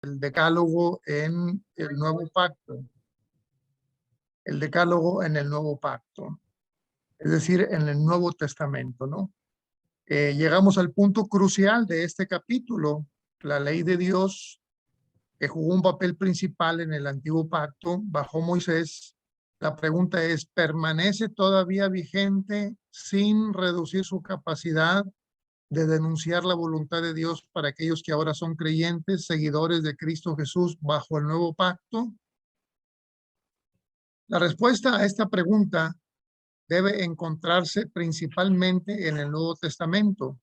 el decálogo en el nuevo pacto, el decálogo en el nuevo pacto, es decir, en el Nuevo Testamento, ¿no? Llegamos al punto crucial de este capítulo, la ley de Dios que jugó un papel principal en el antiguo pacto bajo Moisés. La pregunta es, ¿permanece todavía vigente sin reducir su capacidad de denunciar la voluntad de Dios para aquellos que ahora son creyentes, seguidores de Cristo Jesús bajo el nuevo pacto? La respuesta a esta pregunta debe encontrarse principalmente en el Nuevo Testamento,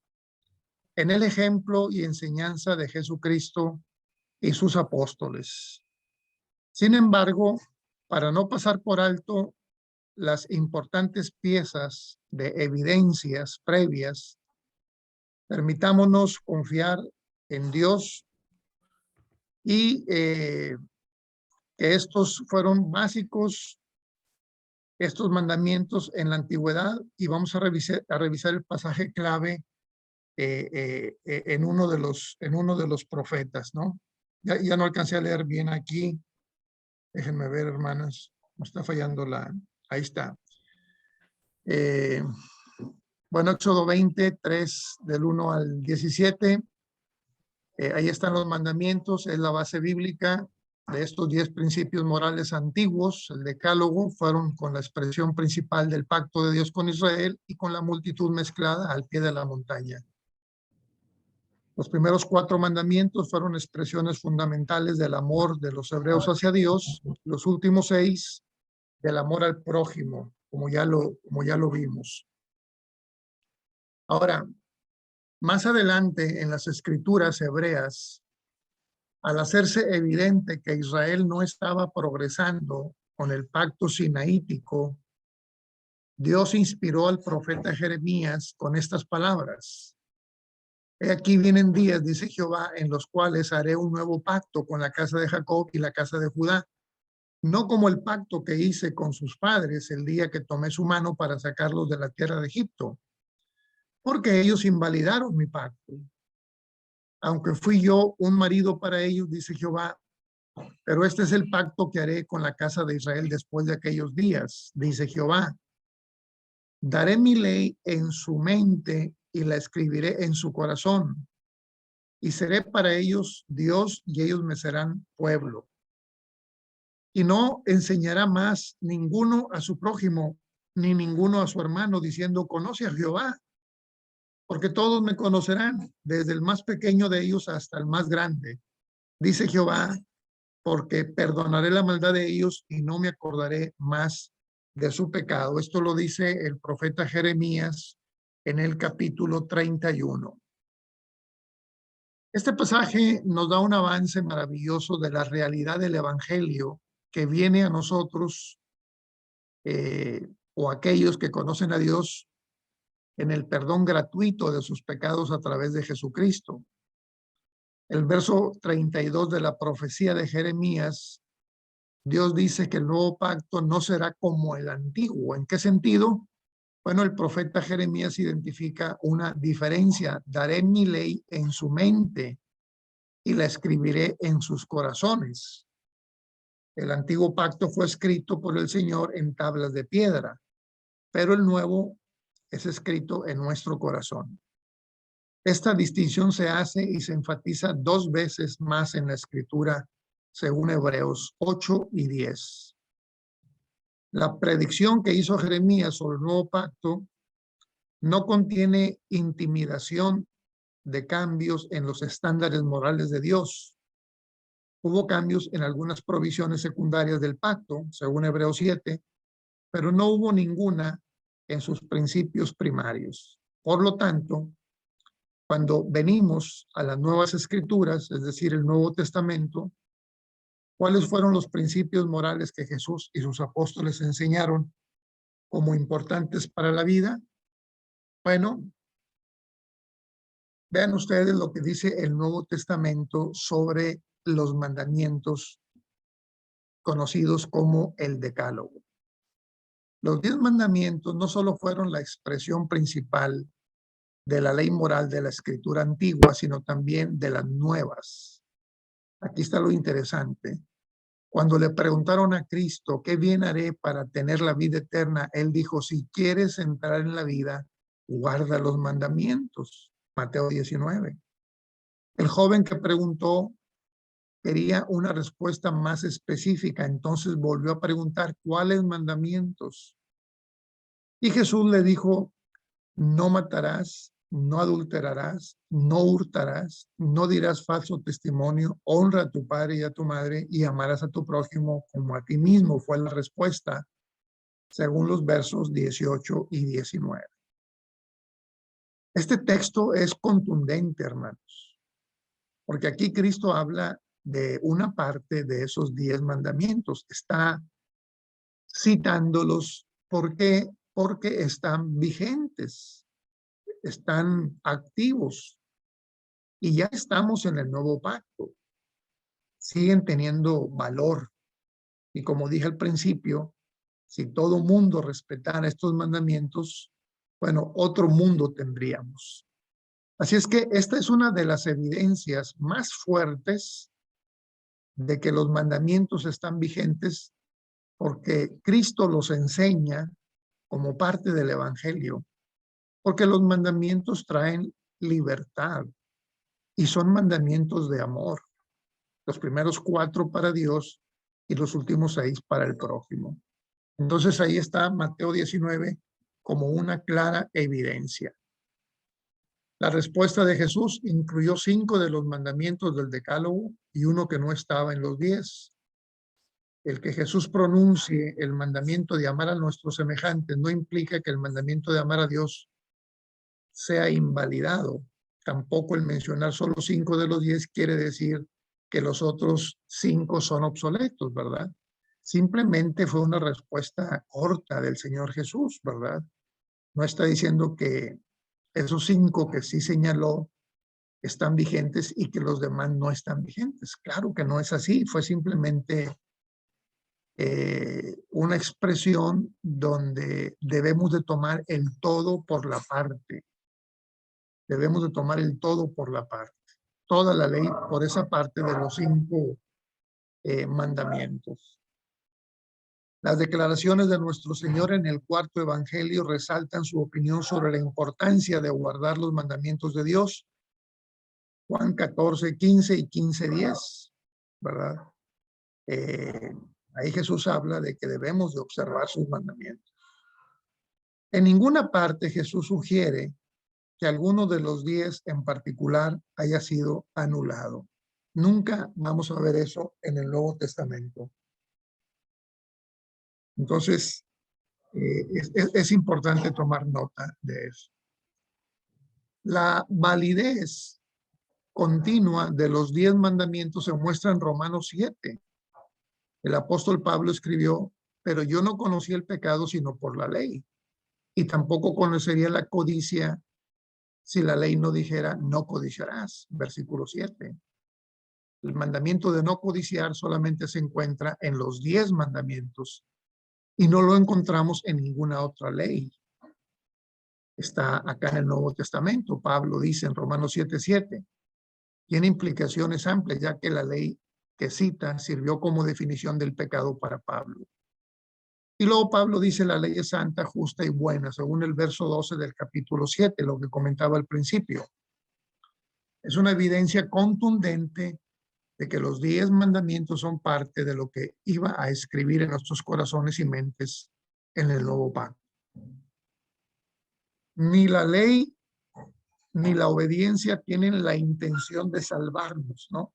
en el ejemplo y enseñanza de Jesucristo y sus apóstoles. Sin embargo, para no pasar por alto las importantes piezas de evidencias previas, permitámonos confiar en Dios y que estos fueron básicos, estos mandamientos en la antigüedad, y vamos a revisar el pasaje clave en uno de los profetas, ¿no? Ya no alcancé a leer bien aquí. Déjenme ver, hermanas. Me está fallando ahí está. Bueno, Éxodo 23, del 1 al 17. Ahí están los mandamientos, es la base bíblica de estos 10 principios morales antiguos. El decálogo fueron con la expresión principal del pacto de Dios con Israel y con la multitud mezclada al pie de la montaña. Los primeros 4 mandamientos fueron expresiones fundamentales del amor de los hebreos hacia Dios. Los últimos 6 del amor al prójimo, como ya lo vimos. Ahora, más adelante en las escrituras hebreas, al hacerse evidente que Israel no estaba progresando con el pacto sinaítico, Dios inspiró al profeta Jeremías con estas palabras. He aquí vienen días, dice Jehová, en los cuales haré un nuevo pacto con la casa de Jacob y la casa de Judá, no como el pacto que hice con sus padres el día que tomé su mano para sacarlos de la tierra de Egipto, porque ellos invalidaron mi pacto. Aunque fui yo un marido para ellos, dice Jehová, pero este es el pacto que haré con la casa de Israel después de aquellos días, dice Jehová. Daré mi ley en su mente y la escribiré en su corazón, y seré para ellos Dios y ellos me serán pueblo. Y no enseñará más ninguno a su prójimo, ni ninguno a su hermano, diciendo, conoce a Jehová, porque todos me conocerán, desde el más pequeño de ellos hasta el más grande, dice Jehová, porque perdonaré la maldad de ellos y no me acordaré más de su pecado. Esto lo dice el profeta Jeremías en el capítulo 31. Este pasaje nos da un avance maravilloso de la realidad del evangelio que viene a nosotros o aquellos que conocen a Dios en el perdón gratuito de sus pecados a través de Jesucristo. El verso 32 de la profecía de Jeremías, Dios dice que el nuevo pacto no será como el antiguo. ¿En qué sentido? Bueno, el profeta Jeremías identifica una diferencia. Daré mi ley en su mente y la escribiré en sus corazones. El antiguo pacto fue escrito por el Señor en tablas de piedra, pero el nuevo es escrito en nuestro corazón. Esta distinción se hace y se enfatiza 2 veces más en la escritura, según Hebreos 8 y 10. La predicción que hizo Jeremías sobre el nuevo pacto no contiene intimidación de cambios en los estándares morales de Dios. Hubo cambios en algunas provisiones secundarias del pacto, según Hebreos 7, pero no hubo ninguna en sus principios primarios. Por lo tanto, cuando venimos a las nuevas escrituras, es decir, el Nuevo Testamento, ¿cuáles fueron los principios morales que Jesús y sus apóstoles enseñaron como importantes para la vida? Bueno, vean ustedes lo que dice el Nuevo Testamento sobre los mandamientos conocidos como el Decálogo. Los 10 mandamientos no solo fueron la expresión principal de la ley moral de la escritura antigua, sino también de las nuevas. Aquí está lo interesante. Cuando le preguntaron a Cristo, ¿qué bien haré para tener la vida eterna? Él dijo, si quieres entrar en la vida, guarda los mandamientos. Mateo 19. El joven que preguntó quería una respuesta más específica, entonces volvió a preguntar, ¿cuáles mandamientos? Y Jesús le dijo, no matarás, no adulterarás, no hurtarás, no dirás falso testimonio, honra a tu padre y a tu madre y amarás a tu prójimo como a ti mismo, fue la respuesta según los versos 18 y 19. Este texto es contundente, hermanos, porque aquí Cristo habla de una parte de esos 10 mandamientos. Está citándolos. ¿Por qué? Porque están vigentes, están activos y ya estamos en el nuevo pacto. Siguen teniendo valor. Y como dije al principio, si todo mundo respetara estos mandamientos, bueno, otro mundo tendríamos. Así es que esta es una de las evidencias más fuertes de que los mandamientos están vigentes porque Cristo los enseña como parte del Evangelio, porque los mandamientos traen libertad y son mandamientos de amor. Los primeros 4 para Dios y los últimos 6 para el prójimo. Entonces ahí está Mateo 19 como una clara evidencia. La respuesta de Jesús incluyó 5 de los mandamientos del Decálogo y uno que no estaba en los 10. El que Jesús pronuncie el mandamiento de amar a nuestros semejantes no implica que el mandamiento de amar a Dios sea invalidado. Tampoco el mencionar solo 5 de los 10 quiere decir que los otros 5 son obsoletos, ¿verdad? Simplemente fue una respuesta corta del Señor Jesús, ¿verdad? No está diciendo que esos 5 que sí señaló están vigentes y que los demás no están vigentes. Claro que no es así, fue simplemente una expresión donde debemos de tomar el todo por la parte. Debemos de tomar el todo por la parte. Toda la ley por esa parte de los 5 mandamientos. Las declaraciones de nuestro Señor en el cuarto evangelio resaltan su opinión sobre la importancia de guardar los mandamientos de Dios. Juan 14, 15 y 15, 10, ¿verdad? Ahí Jesús habla de que debemos de observar sus mandamientos. En ninguna parte Jesús sugiere que alguno de los 10 en particular haya sido anulado. Nunca vamos a ver eso en el Nuevo Testamento. Entonces, es importante tomar nota de eso. La validez continua de los 10 mandamientos se muestra en Romanos 7. El apóstol Pablo escribió, pero yo no conocí el pecado sino por la ley, y tampoco conocería la codicia si la ley no dijera no codiciarás, versículo 7. El mandamiento de no codiciar solamente se encuentra en los 10 mandamientos y no lo encontramos en ninguna otra ley. Está acá en el Nuevo Testamento. Pablo dice en Romanos 7:7, tiene implicaciones amplias, ya que la ley que cita sirvió como definición del pecado para Pablo. Y luego Pablo dice la ley es santa, justa y buena, según el verso 12 del capítulo 7, lo que comentaba al principio. Es una evidencia contundente de que los 10 mandamientos son parte de lo que iba a escribir en nuestros corazones y mentes en el nuevo pacto. Ni la ley ni la obediencia tienen la intención de salvarnos, ¿no?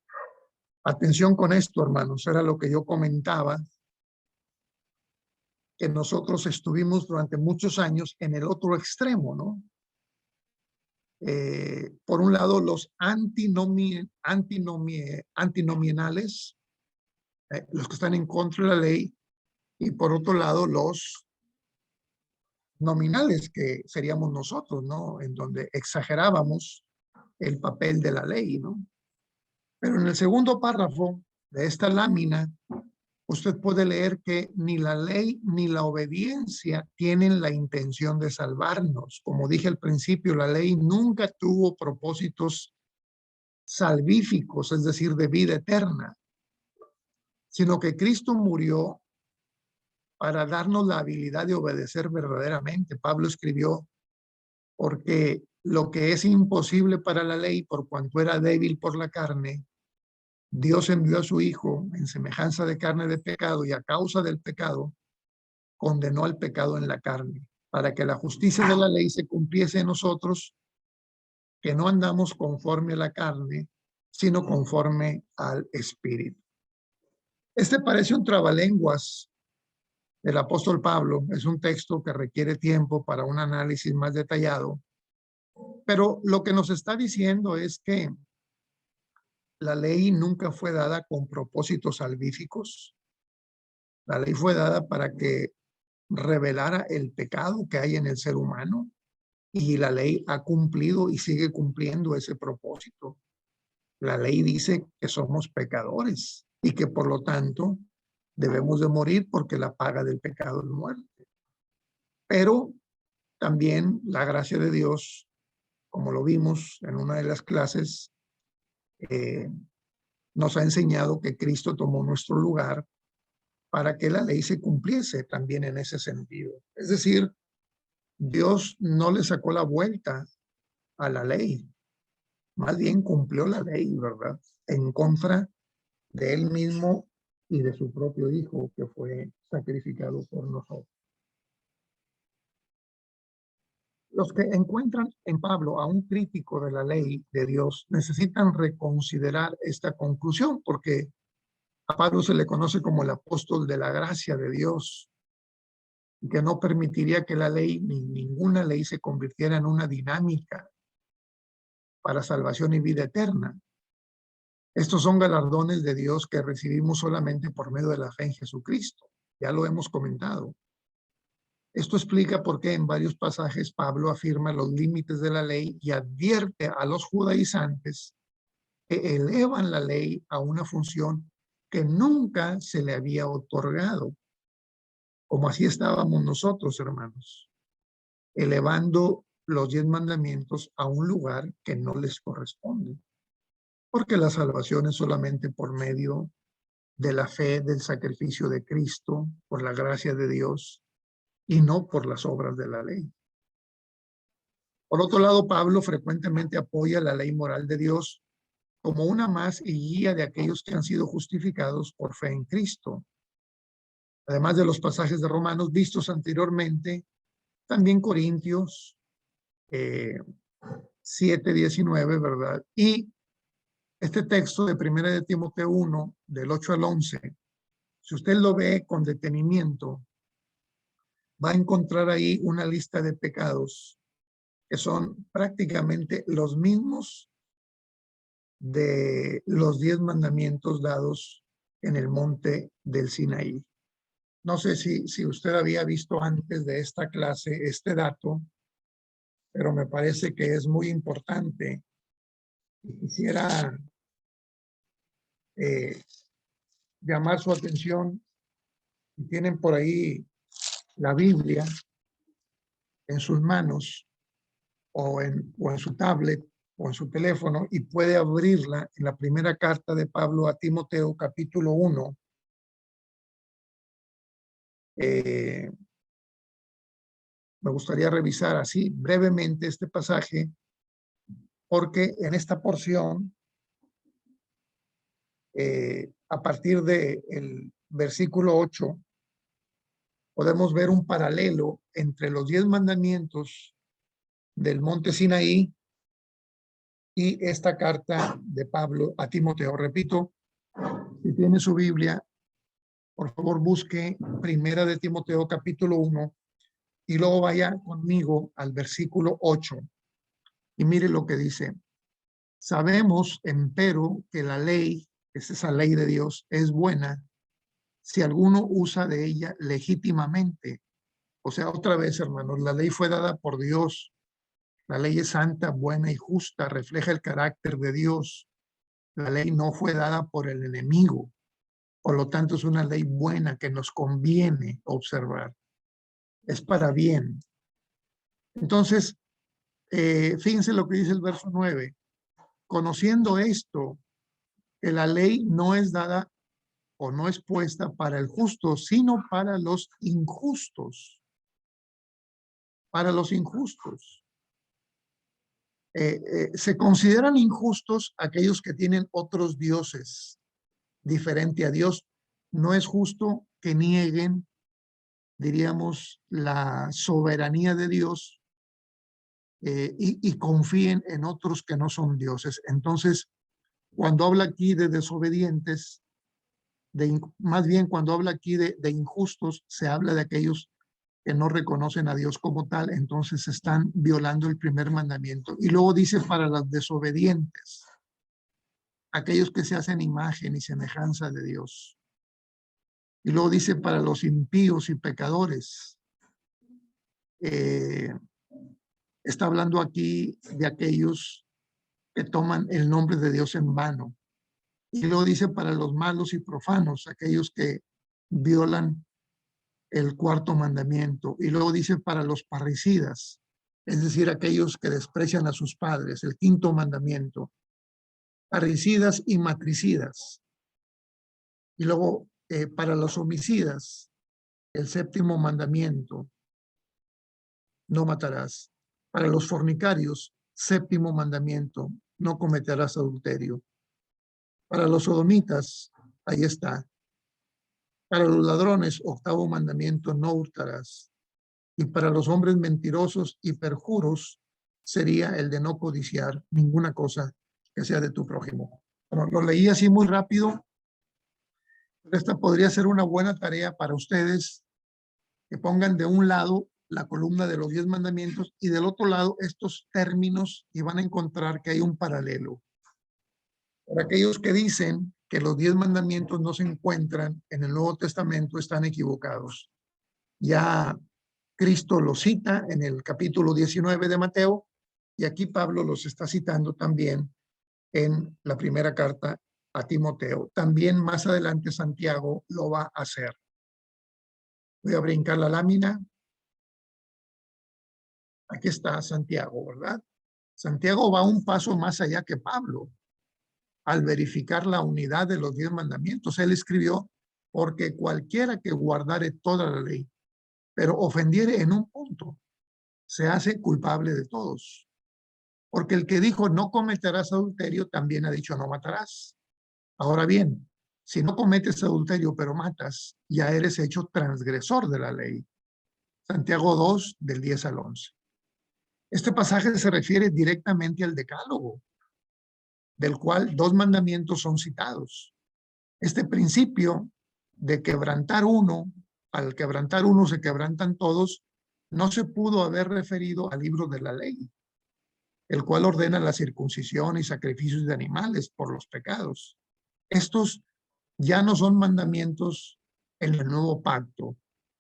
Atención con esto, hermanos, era lo que yo comentaba, que nosotros estuvimos durante muchos años en el otro extremo, ¿no? Por un lado, los antinominales, los que están en contra de la ley, y por otro lado, los nominales, que seríamos nosotros, ¿no? En donde exagerábamos el papel de la ley, ¿no? Pero en el segundo párrafo de esta lámina, usted puede leer que ni la ley ni la obediencia tienen la intención de salvarnos. Como dije al principio, la ley nunca tuvo propósitos salvíficos, es decir, de vida eterna, sino que Cristo murió para darnos la habilidad de obedecer verdaderamente. Pablo escribió, porque lo que es imposible para la ley, por cuanto era débil por la carne, Dios envió a su Hijo en semejanza de carne de pecado, y a causa del pecado condenó al pecado en la carne, para que la justicia de la ley se cumpliese en nosotros, que no andamos conforme a la carne, sino conforme al Espíritu. Este parece un trabalenguas del apóstol Pablo. Es un texto que requiere tiempo para un análisis más detallado, pero lo que nos está diciendo es que la ley nunca fue dada con propósitos salvíficos. La ley fue dada para que revelara el pecado que hay en el ser humano, y la ley ha cumplido y sigue cumpliendo ese propósito. La ley dice que somos pecadores y que por lo tanto debemos de morir, porque la paga del pecado es muerte. Pero también la gracia de Dios, como lo vimos en una de las clases, eh, nos ha enseñado que Cristo tomó nuestro lugar para que la ley se cumpliese también en ese sentido. Es decir, Dios no le sacó la vuelta a la ley, más bien cumplió la ley, ¿verdad? En contra de él mismo y de su propio Hijo, que fue sacrificado por nosotros. Los que encuentran en Pablo a un crítico de la ley de Dios necesitan reconsiderar esta conclusión, porque a Pablo se le conoce como el apóstol de la gracia de Dios, que no permitiría que la ley ni ninguna ley se convirtiera en una dinámica para salvación y vida eterna. Estos son galardones de Dios que recibimos solamente por medio de la fe en Jesucristo. Ya lo hemos comentado. Esto explica por qué en varios pasajes Pablo afirma los límites de la ley y advierte a los judaizantes que elevan la ley a una función que nunca se le había otorgado, como así estábamos nosotros, hermanos, elevando los 10 mandamientos a un lugar que no les corresponde, porque la salvación es solamente por medio de la fe del sacrificio de Cristo, por la gracia de Dios, y no por las obras de la ley. Por otro lado, Pablo frecuentemente apoya la ley moral de Dios como una más y guía de aquellos que han sido justificados por fe en Cristo. Además de los pasajes de Romanos vistos anteriormente, también Corintios 7:19, ¿verdad? Y este texto de 1 de Timoteo 1, del 8 al 11, si usted lo ve con detenimiento, va a encontrar ahí una lista de pecados que son prácticamente los mismos de los 10 mandamientos dados en el monte del Sinaí. No sé si usted había visto antes de esta clase este dato, pero me parece que es muy importante. Quisiera llamar su atención. Si tienen por ahí la Biblia en sus manos, o en su tablet o en su teléfono, y puede abrirla en la primera carta de Pablo a Timoteo, capítulo 1. Me gustaría revisar así brevemente este pasaje, porque en esta porción, a partir del versículo 8, podemos ver un paralelo entre los 10 mandamientos del monte Sinaí y esta carta de Pablo a Timoteo. Repito, si tiene su Biblia, por favor busque Primera de Timoteo capítulo 1 y luego vaya conmigo al versículo 8 y mire lo que dice. Sabemos, empero, que la ley, es esa ley de Dios, es buena si alguno usa de ella legítimamente. O sea, otra vez, hermanos, la ley fue dada por Dios. La ley es santa, buena y justa, refleja el carácter de Dios. La ley no fue dada por el enemigo. Por lo tanto, es una ley buena que nos conviene observar. Es para bien. Entonces, fíjense lo que dice el verso 9. conociendo esto, que la ley no es dada o no es puesta para el justo, sino para los injustos. Para los injustos. Se consideran injustos aquellos que tienen otros dioses diferente a Dios. No es justo que nieguen, diríamos, la soberanía de Dios y confíen en otros que no son dioses. Entonces, cuando habla aquí de desobedientes, más bien cuando habla aquí de injustos, se habla de aquellos que no reconocen a Dios como tal, entonces están violando el primer mandamiento. Y luego dice para los desobedientes, aquellos que se hacen imagen y semejanza de Dios. Y luego dice para los impíos y pecadores. Está hablando aquí de aquellos que toman el nombre de Dios en vano. Y luego dice para los malos y profanos, aquellos que violan el cuarto mandamiento. Y luego dice para los parricidas, es decir, aquellos que desprecian a sus padres, el quinto mandamiento. Parricidas y matricidas. Y luego para los homicidas, el séptimo mandamiento, no matarás. Para los fornicarios, séptimo mandamiento, no cometerás adulterio. Para los sodomitas, ahí está. Para los ladrones, octavo mandamiento, no hurtarás. Y para los hombres mentirosos y perjuros, sería el de no codiciar ninguna cosa que sea de tu prójimo. Bueno, lo leí así muy rápido, pero esta podría ser una buena tarea para ustedes, que pongan de un lado la columna de los 10 mandamientos y del otro lado estos términos, y van a encontrar que hay un paralelo. Para aquellos que dicen que los 10 mandamientos no se encuentran en el Nuevo Testamento, están equivocados. Ya Cristo los cita en el capítulo 19 de Mateo, y aquí Pablo los está citando también en la primera carta a Timoteo. También más adelante Santiago lo va a hacer. Voy a brincar la lámina. Aquí está Santiago, ¿verdad? Santiago va un paso más allá que Pablo al verificar la unidad de los 10 mandamientos. Él escribió, porque cualquiera que guardare toda la ley, pero ofendiere en un punto, se hace culpable de todos. Porque el que dijo no cometerás adulterio, también ha dicho no matarás. Ahora bien, si no cometes adulterio pero matas, ya eres hecho transgresor de la ley. Santiago 2, del 10 al 11. Este pasaje se refiere directamente al decálogo, del cual 2 mandamientos son citados. Este principio de quebrantar uno, al quebrantar uno se quebrantan todos, no se pudo haber referido al libro de la ley, el cual ordena la circuncisión y sacrificios de animales por los pecados. Estos ya no son mandamientos en el nuevo pacto,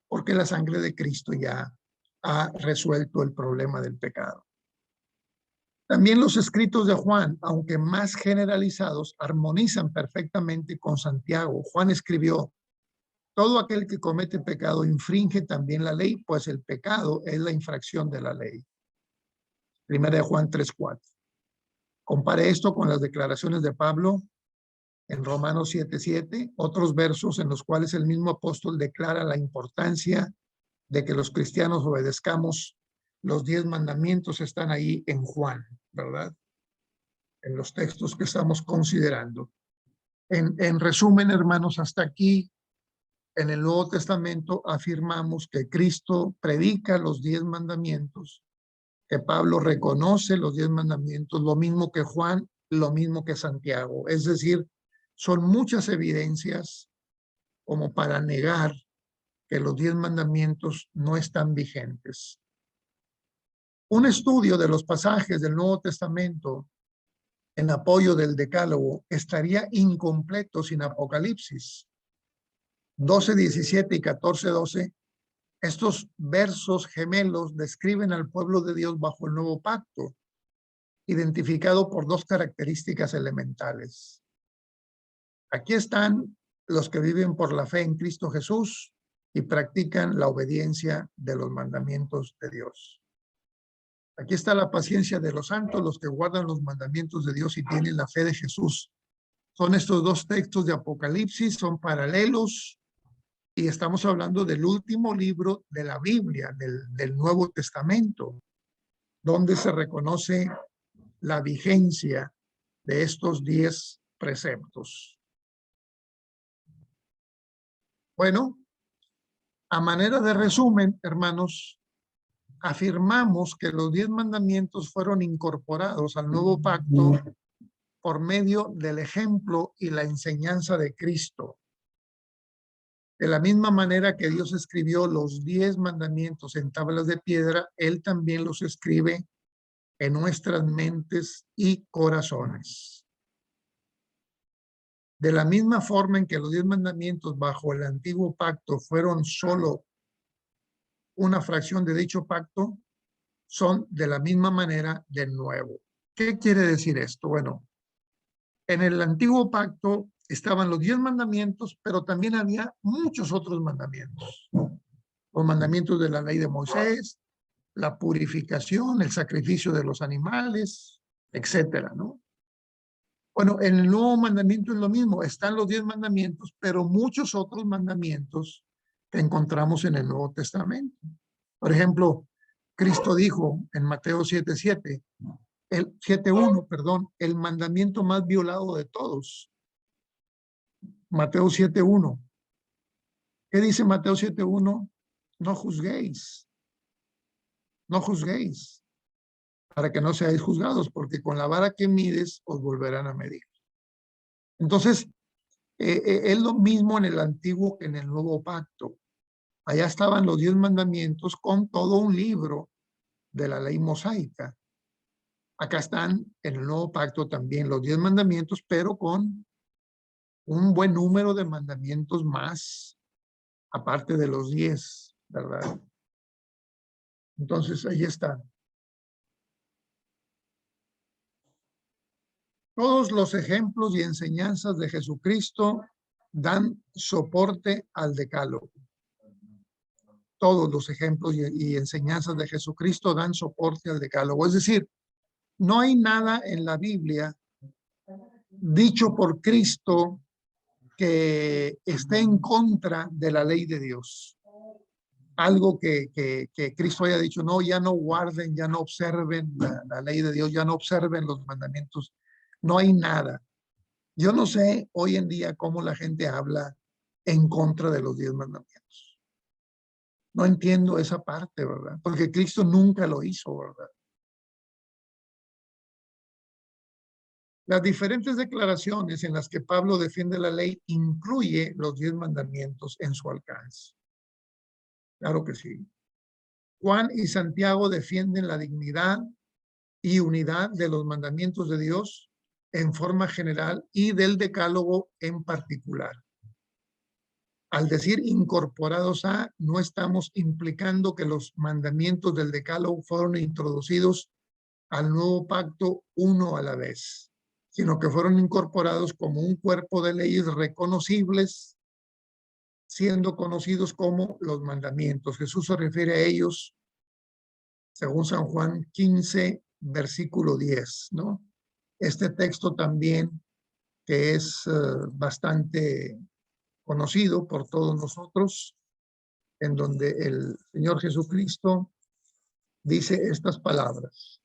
porque la sangre de Cristo ya ha resuelto el problema del pecado. También los escritos de Juan, aunque más generalizados, armonizan perfectamente con Santiago. Juan escribió, todo aquel que comete pecado infringe también la ley, pues el pecado es la infracción de la ley. Primera de Juan 3:4. Compare esto con las declaraciones de Pablo en Romanos 7:7, otros versos en los cuales el mismo apóstol declara la importancia de que los cristianos obedezcamos los 10 mandamientos. Están ahí en Juan, ¿verdad? En los textos que estamos considerando. En resumen, hermanos, hasta aquí en el Nuevo Testamento afirmamos que Cristo predica los 10 mandamientos, que Pablo reconoce los 10 mandamientos, lo mismo que Juan, lo mismo que Santiago. Es decir, son muchas evidencias como para negar que los 10 mandamientos no están vigentes. Un estudio de los pasajes del Nuevo Testamento en apoyo del Decálogo estaría incompleto sin Apocalipsis 12:17 y 14:12. Estos versos gemelos describen al pueblo de Dios bajo el nuevo pacto, identificado por 2 características elementales. Aquí están los que viven por la fe en Cristo Jesús y practican la obediencia de los mandamientos de Dios. Aquí está la paciencia de los santos, los que guardan los mandamientos de Dios y tienen la fe de Jesús. Son estos dos textos de Apocalipsis, son paralelos y estamos hablando del último libro de la Biblia, del Nuevo Testamento, donde se reconoce la vigencia de estos 10 preceptos. Bueno, a manera de resumen, hermanos, afirmamos que los 10 mandamientos fueron incorporados al nuevo pacto por medio del ejemplo y la enseñanza de Cristo. De la misma manera que Dios escribió los 10 mandamientos en tablas de piedra, Él también los escribe en nuestras mentes y corazones. De la misma forma en que los 10 mandamientos bajo el antiguo pacto fueron solo una fracción de dicho pacto, son de la misma manera del nuevo. ¿Qué quiere decir esto? Bueno, en el antiguo pacto estaban los 10 mandamientos, pero también había muchos otros mandamientos. Los mandamientos de la ley de Moisés, la purificación, el sacrificio de los animales, etcétera, ¿no? Bueno, en el nuevo mandamiento es lo mismo, están los 10 mandamientos, pero muchos otros mandamientos que encontramos en el Nuevo Testamento. Por ejemplo, Cristo dijo en Mateo 7:7, el 7:1, perdón, el mandamiento más violado de todos. Mateo 7:1. ¿Qué dice Mateo 7:1? No juzguéis. No juzguéis, para que no seáis juzgados, porque con la vara que mides os volverán a medir. Entonces, es lo mismo en el antiguo que en el nuevo pacto. Allá estaban los 10 mandamientos con todo un libro de la ley mosaica. Acá están en el nuevo pacto también los 10 mandamientos, pero con un buen número de mandamientos más, aparte de los 10, ¿verdad? Entonces, ahí está. Todos los ejemplos y enseñanzas de Jesucristo dan soporte al decálogo. Todos los ejemplos y enseñanzas de Jesucristo dan soporte al decálogo. Es decir, no hay nada en la Biblia dicho por Cristo que esté en contra de la ley de Dios. Algo que Cristo haya dicho, no, ya no guarden, ya no observen la ley de Dios, ya no observen los mandamientos. No hay nada. Yo no sé hoy en día cómo la gente habla en contra de los 10 mandamientos. No entiendo esa parte, ¿verdad? Porque Cristo nunca lo hizo, ¿verdad? Las diferentes declaraciones en las que Pablo defiende la ley incluye los 10 mandamientos en su alcance. Claro que sí. Juan y Santiago defienden la dignidad y unidad de los mandamientos de Dios en forma general y del decálogo en particular. Al decir incorporados a, no estamos implicando que los mandamientos del decálogo fueron introducidos al nuevo pacto uno a la vez, sino que fueron incorporados como un cuerpo de leyes reconocibles, siendo conocidos como los mandamientos. Jesús se refiere a ellos, según San Juan 15, versículo 10, ¿no? Este texto también, que es bastante conocido por todos nosotros, en donde el Señor Jesucristo dice estas palabras.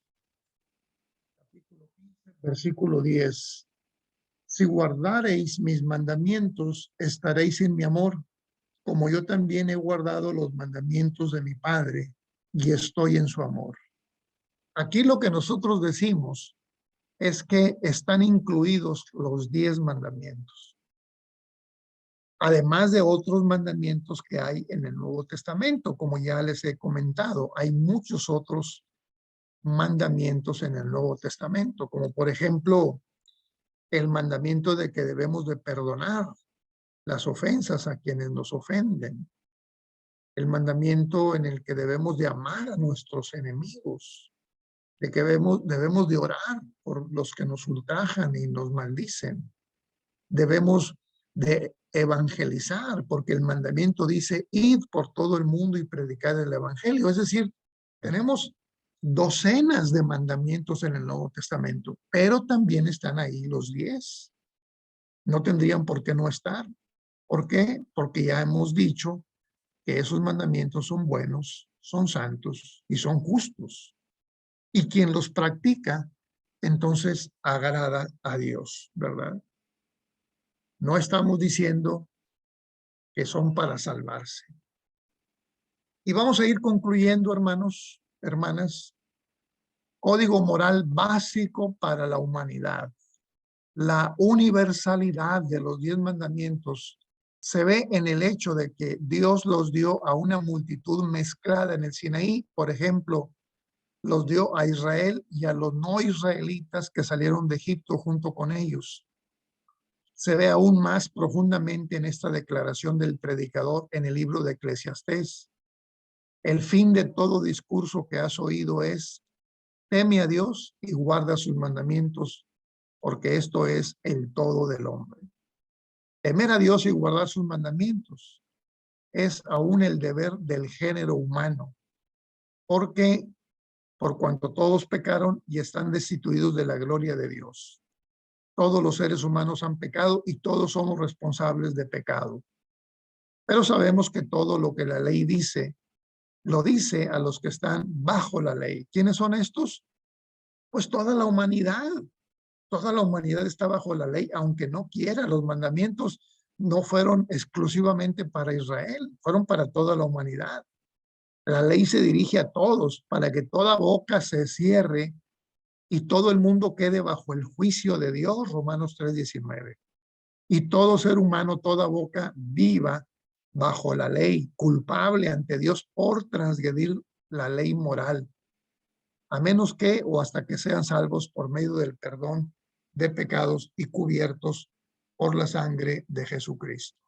Capítulo 15, versículo 10. Si guardareis mis mandamientos, estaréis en mi amor, como yo también he guardado los mandamientos de mi Padre y estoy en su amor. Aquí lo que nosotros decimos es que están incluidos los 10 mandamientos, además de otros mandamientos que hay en el Nuevo Testamento. Como ya les he comentado, hay muchos otros mandamientos en el Nuevo Testamento, como por ejemplo el mandamiento de que debemos de perdonar las ofensas a quienes nos ofenden, el mandamiento en el que debemos de amar a nuestros enemigos, de que debemos de orar por los que nos ultrajan y nos maldicen, debemos de evangelizar, porque el mandamiento dice, id por todo el mundo y predicar el evangelio. Es decir, tenemos docenas de mandamientos en el Nuevo Testamento, pero también están ahí los 10. No tendrían por qué no estar. ¿Por qué? Porque ya hemos dicho que esos mandamientos son buenos, son santos y son justos. Y quien los practica, entonces agrada a Dios, ¿verdad? No estamos diciendo que son para salvarse. Y vamos a ir concluyendo, hermanos, hermanas. Código moral básico para la humanidad. La universalidad de los 10 mandamientos se ve en el hecho de que Dios los dio a una multitud mezclada en el Sinaí. Por ejemplo, los dio a Israel y a los no israelitas que salieron de Egipto junto con ellos. Se ve aún más profundamente en esta declaración del predicador en el libro de Eclesiastés. El fin de todo discurso que has oído es: teme a Dios y guarda sus mandamientos, porque esto es el todo del hombre. Temer a Dios y guardar sus mandamientos es aún el deber del género humano, porque por cuanto todos pecaron y están destituidos de la gloria de Dios. Todos los seres humanos han pecado y todos somos responsables de pecado. Pero sabemos que todo lo que la ley dice, lo dice a los que están bajo la ley. ¿Quiénes son estos? Pues toda la humanidad. Toda la humanidad está bajo la ley, aunque no quiera. Los mandamientos no fueron exclusivamente para Israel, fueron para toda la humanidad. La ley se dirige a todos para que toda boca se cierre y todo el mundo quede bajo el juicio de Dios, Romanos 3:19. Y todo ser humano, toda boca viva bajo la ley, culpable ante Dios por transgredir la ley moral, a menos que o hasta que sean salvos por medio del perdón de pecados y cubiertos por la sangre de Jesucristo.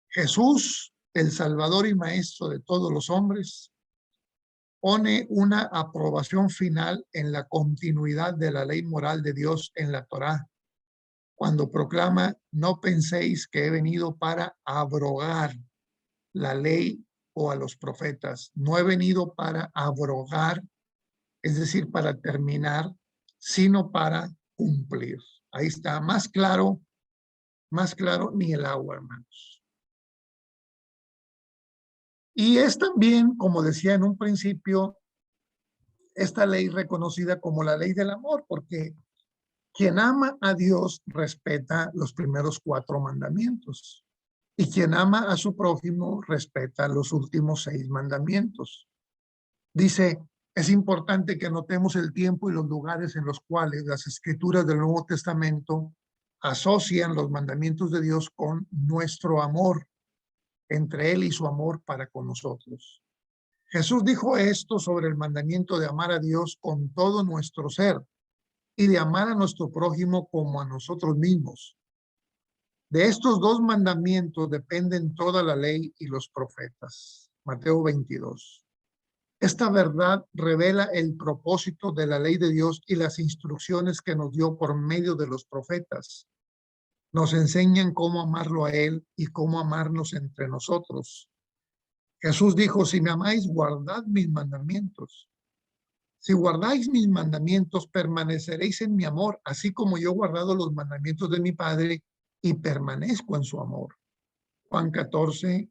Jesús, el Salvador y Maestro de todos los hombres, pone una aprobación final en la continuidad de la ley moral de Dios en la Torá, cuando proclama: no penséis que he venido para abrogar la ley o a los profetas. No he venido para abrogar, es decir, para terminar, sino para cumplir. Ahí está, más claro ni el agua, hermanos. Y es también, como decía en un principio, esta ley reconocida como la ley del amor, porque quien ama a Dios respeta los primeros 4 mandamientos. Y quien ama a su prójimo respeta los últimos 6 mandamientos. Dice, es importante que notemos el tiempo y los lugares en los cuales las escrituras del Nuevo Testamento asocian los mandamientos de Dios con nuestro amor, entre Él y su amor para con nosotros. Jesús dijo esto sobre el mandamiento de amar a Dios con todo nuestro ser y de amar a nuestro prójimo como a nosotros mismos. De estos 2 mandamientos dependen toda la ley y los profetas. Mateo 22. Esta verdad revela el propósito de la ley de Dios y las instrucciones que nos dio por medio de los profetas. Nos enseñan cómo amarlo a Él y cómo amarnos entre nosotros. Jesús dijo: si me amáis, guardad mis mandamientos. Si guardáis mis mandamientos, permaneceréis en mi amor, así como yo he guardado los mandamientos de mi Padre y permanezco en su amor. Juan 14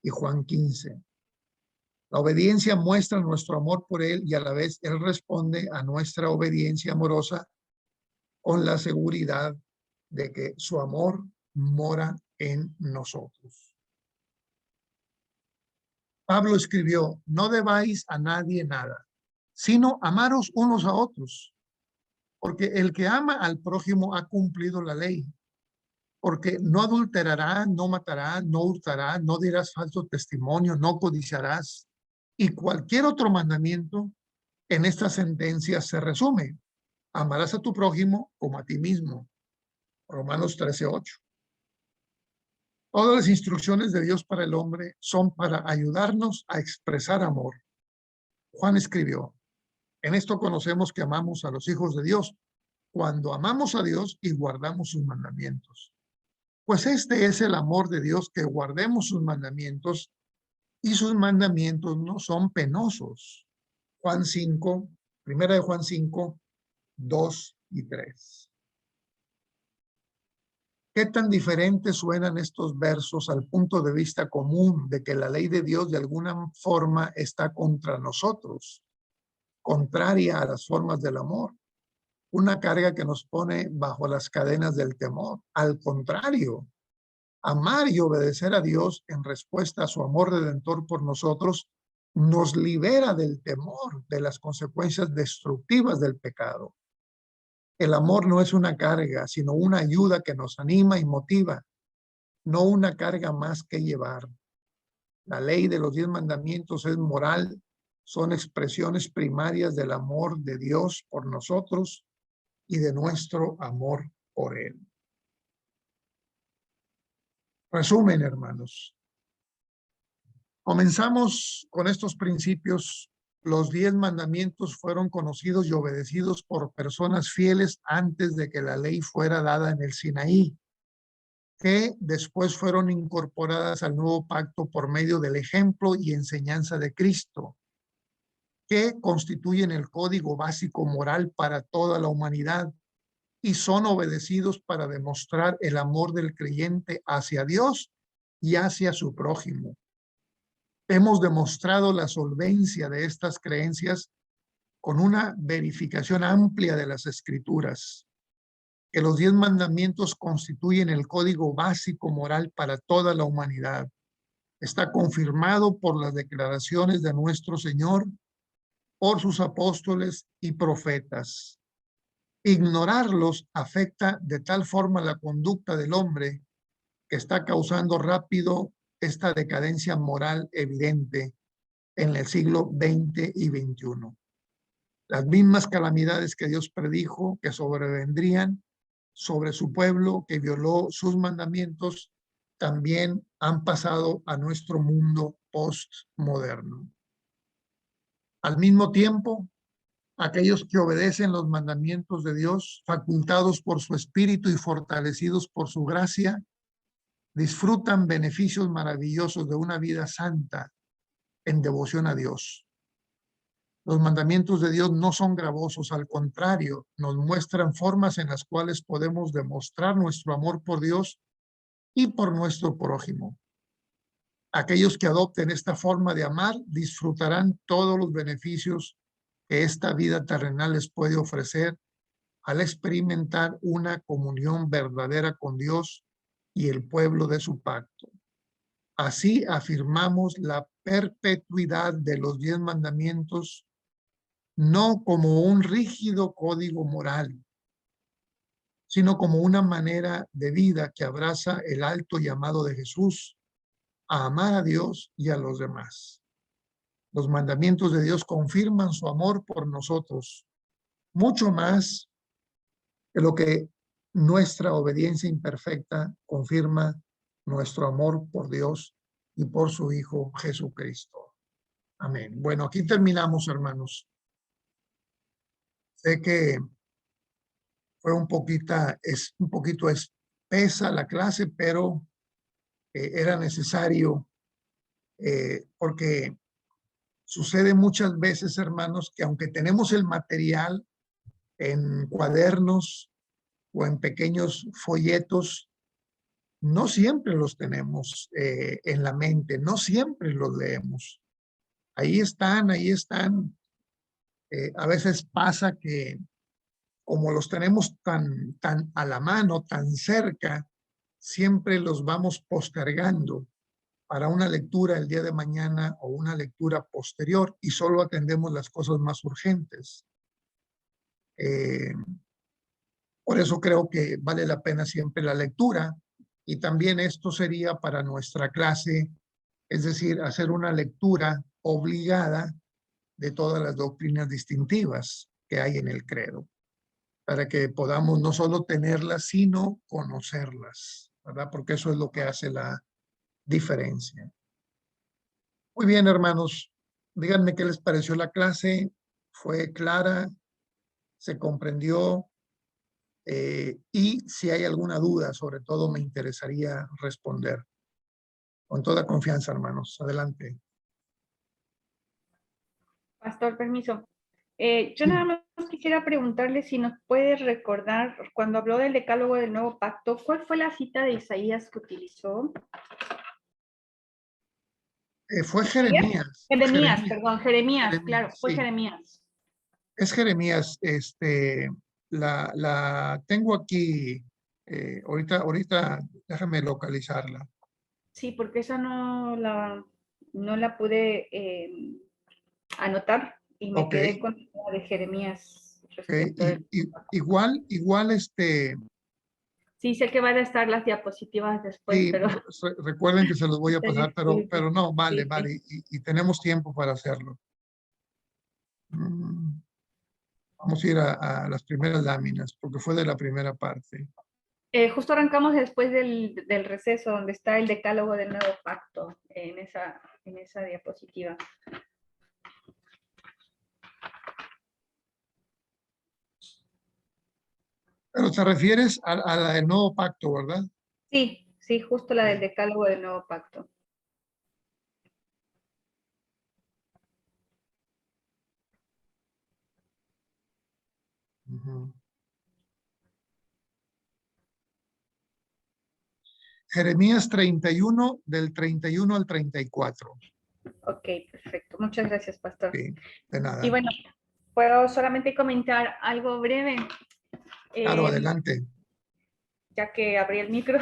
y Juan 15. La obediencia muestra nuestro amor por Él y a la vez Él responde a nuestra obediencia amorosa con la seguridad de que su amor mora en nosotros. Pablo escribió: no debáis a nadie nada, sino amaros unos a otros, porque el que ama al prójimo ha cumplido la ley. Porque no adulterará, no matará, no hurtará, no dirás falso testimonio, no codiciarás. Y cualquier otro mandamiento en esta sentencia se resume: amarás a tu prójimo como a ti mismo. Romanos 13:8. Todas las instrucciones de Dios para el hombre son para ayudarnos a expresar amor. Juan escribió: en esto conocemos que amamos a los hijos de Dios, cuando amamos a Dios y guardamos sus mandamientos. Pues este es el amor de Dios, que guardemos sus mandamientos, y sus mandamientos no son penosos. Juan 5, primera de Juan 5, 2 y 3. ¿Qué tan diferentes suenan estos versos al punto de vista común de que la ley de Dios de alguna forma está contra nosotros, contraria a las formas del amor? Una carga que nos pone bajo las cadenas del temor. Al contrario, amar y obedecer a Dios en respuesta a su amor redentor por nosotros nos libera del temor de las consecuencias destructivas del pecado. El amor no es una carga, sino una ayuda que nos anima y motiva, no una carga más que llevar. La ley de los 10 mandamientos es moral, son expresiones primarias del amor de Dios por nosotros y de nuestro amor por Él. Resumen, hermanos. Comenzamos con estos principios. Los 10 mandamientos fueron conocidos y obedecidos por personas fieles antes de que la ley fuera dada en el Sinaí, que después fueron incorporadas al nuevo pacto por medio del ejemplo y enseñanza de Cristo, que constituyen el código básico moral para toda la humanidad y son obedecidos para demostrar el amor del creyente hacia Dios y hacia su prójimo. Hemos demostrado la solvencia de estas creencias con una verificación amplia de las Escrituras, que los 10 mandamientos constituyen el código básico moral para toda la humanidad. Está confirmado por las declaraciones de nuestro Señor, por sus apóstoles y profetas. Ignorarlos afecta de tal forma la conducta del hombre que está causando rápido esta decadencia moral evidente en el siglo XX y XXI. Las mismas calamidades que Dios predijo que sobrevendrían sobre su pueblo que violó sus mandamientos también han pasado a nuestro mundo postmoderno. Al mismo tiempo, aquellos que obedecen los mandamientos de Dios, facultados por su espíritu y fortalecidos por su gracia, disfrutan beneficios maravillosos de una vida santa en devoción a Dios. Los mandamientos de Dios no son gravosos, al contrario, nos muestran formas en las cuales podemos demostrar nuestro amor por Dios y por nuestro prójimo. Aquellos que adopten esta forma de amar disfrutarán todos los beneficios que esta vida terrenal les puede ofrecer al experimentar una comunión verdadera con Dios y el pueblo de su pacto. Así afirmamos la perpetuidad de los 10 mandamientos, no como un rígido código moral, sino como una manera de vida que abraza el alto llamado de Jesús a amar a Dios y a los demás. Los mandamientos de Dios confirman su amor por nosotros, mucho más que lo que nuestra obediencia imperfecta confirma nuestro amor por Dios y por su Hijo Jesucristo. Amén. Bueno, aquí terminamos, hermanos. Sé que fue un poquito espesa la clase, pero era necesario porque sucede muchas veces, hermanos, que aunque tenemos el material en cuadernos o en pequeños folletos, no siempre los tenemos en la mente, no siempre los leemos. Ahí están, ahí están. A veces pasa que como los tenemos tan a la mano, tan cerca, siempre los vamos postergando para una lectura el día de mañana o una lectura posterior y solo atendemos las cosas más urgentes. Por eso creo que vale la pena siempre la lectura y también esto sería para nuestra clase, es decir, hacer una lectura obligada de todas las doctrinas distintivas que hay en el credo, para que podamos no solo tenerlas, sino conocerlas, ¿verdad? Porque eso es lo que hace la diferencia. Muy bien, hermanos, díganme qué les pareció la clase. ¿Fue clara? ¿Se comprendió? Y si hay alguna duda, sobre todo me interesaría responder. Con toda confianza, hermanos. Adelante. Pastor, permiso. Yo Sí, nada más quisiera preguntarle si nos puede recordar, cuando habló del decálogo del nuevo pacto, ¿cuál fue la cita de Isaías que utilizó? fue ¿Isaías? Jeremías, Jeremías, Jeremías, perdón, Jeremías, Jeremías, claro, fue sí. Jeremías. Es Jeremías, la tengo aquí, ahorita déjame localizarla. Sí, porque esa no la pude anotar y me Ok, quedé con la de Jeremías ok, respecto del... igual, Sí, sé que van a estar las diapositivas después, sí, pero recuerden que se los voy a pasar, disculpe. pero no, vale, Sí, vale, sí. y tenemos tiempo para hacerlo. Mm, Vamos a ir a las primeras láminas, porque fue de la primera parte. Justo arrancamos después del receso, donde está el decálogo del nuevo pacto, en esa diapositiva. Pero te refieres a la del nuevo pacto, ¿verdad? Sí, sí, justo la del Sí. decálogo del nuevo pacto. Ujú. Jeremías 31, del 31 al 34. Ok, perfecto. Muchas gracias, Pastor. Sí, de Y nada. bueno, puedo solamente comentar algo breve, Claro, eh, adelante. ya que abrí el micro.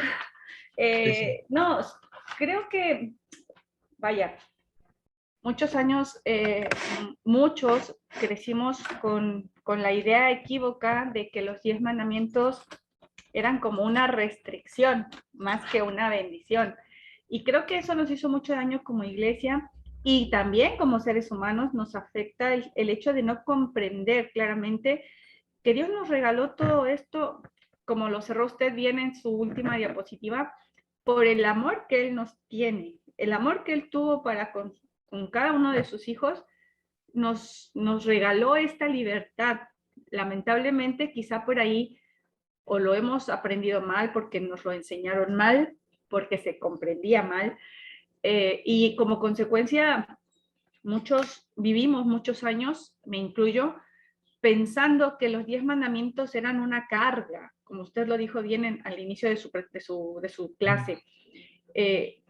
Sí, sí. No, creo que, vaya, muchos años, muchos crecimos con la idea equívoca de que los 10 mandamientos eran como una restricción más que una bendición. Y creo que eso nos hizo mucho daño como iglesia y también como seres humanos nos afecta el hecho de no comprender claramente que Dios nos regaló todo esto, como lo cerró usted bien en su última diapositiva, por el amor que Él nos tiene, el amor que Él tuvo para con cada uno de sus hijos, nos regaló esta libertad. Lamentablemente, quizá por ahí o lo hemos aprendido mal porque nos lo enseñaron mal, porque se comprendía mal, y como consecuencia muchos vivimos muchos años, me incluyo, pensando que los 10 mandamientos eran una carga, como usted lo dijo bien al inicio de su clase. Eh,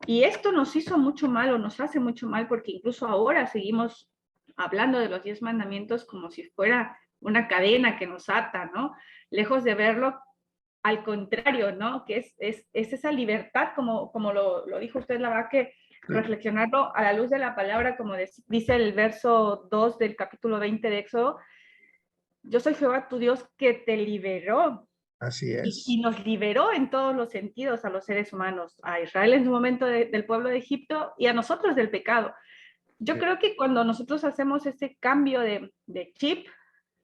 y esto nos hizo mucho mal o nos hace mucho mal porque incluso ahora seguimos hablando de los 10 mandamientos como si fuera una cadena que nos ata, ¿no? Lejos de verlo al contrario, ¿no? Que es esa libertad, como lo dijo usted, la verdad que Sí, reflexionarlo a la luz de la palabra, como dice el verso 2 del capítulo 20 de Éxodo, yo soy Jehová tu Dios que te liberó así y es. nos liberó en todos los sentidos a los seres humanos, a Israel en su momento del pueblo de Egipto y a nosotros del pecado. Yo Sí. creo que cuando nosotros hacemos ese cambio de chip,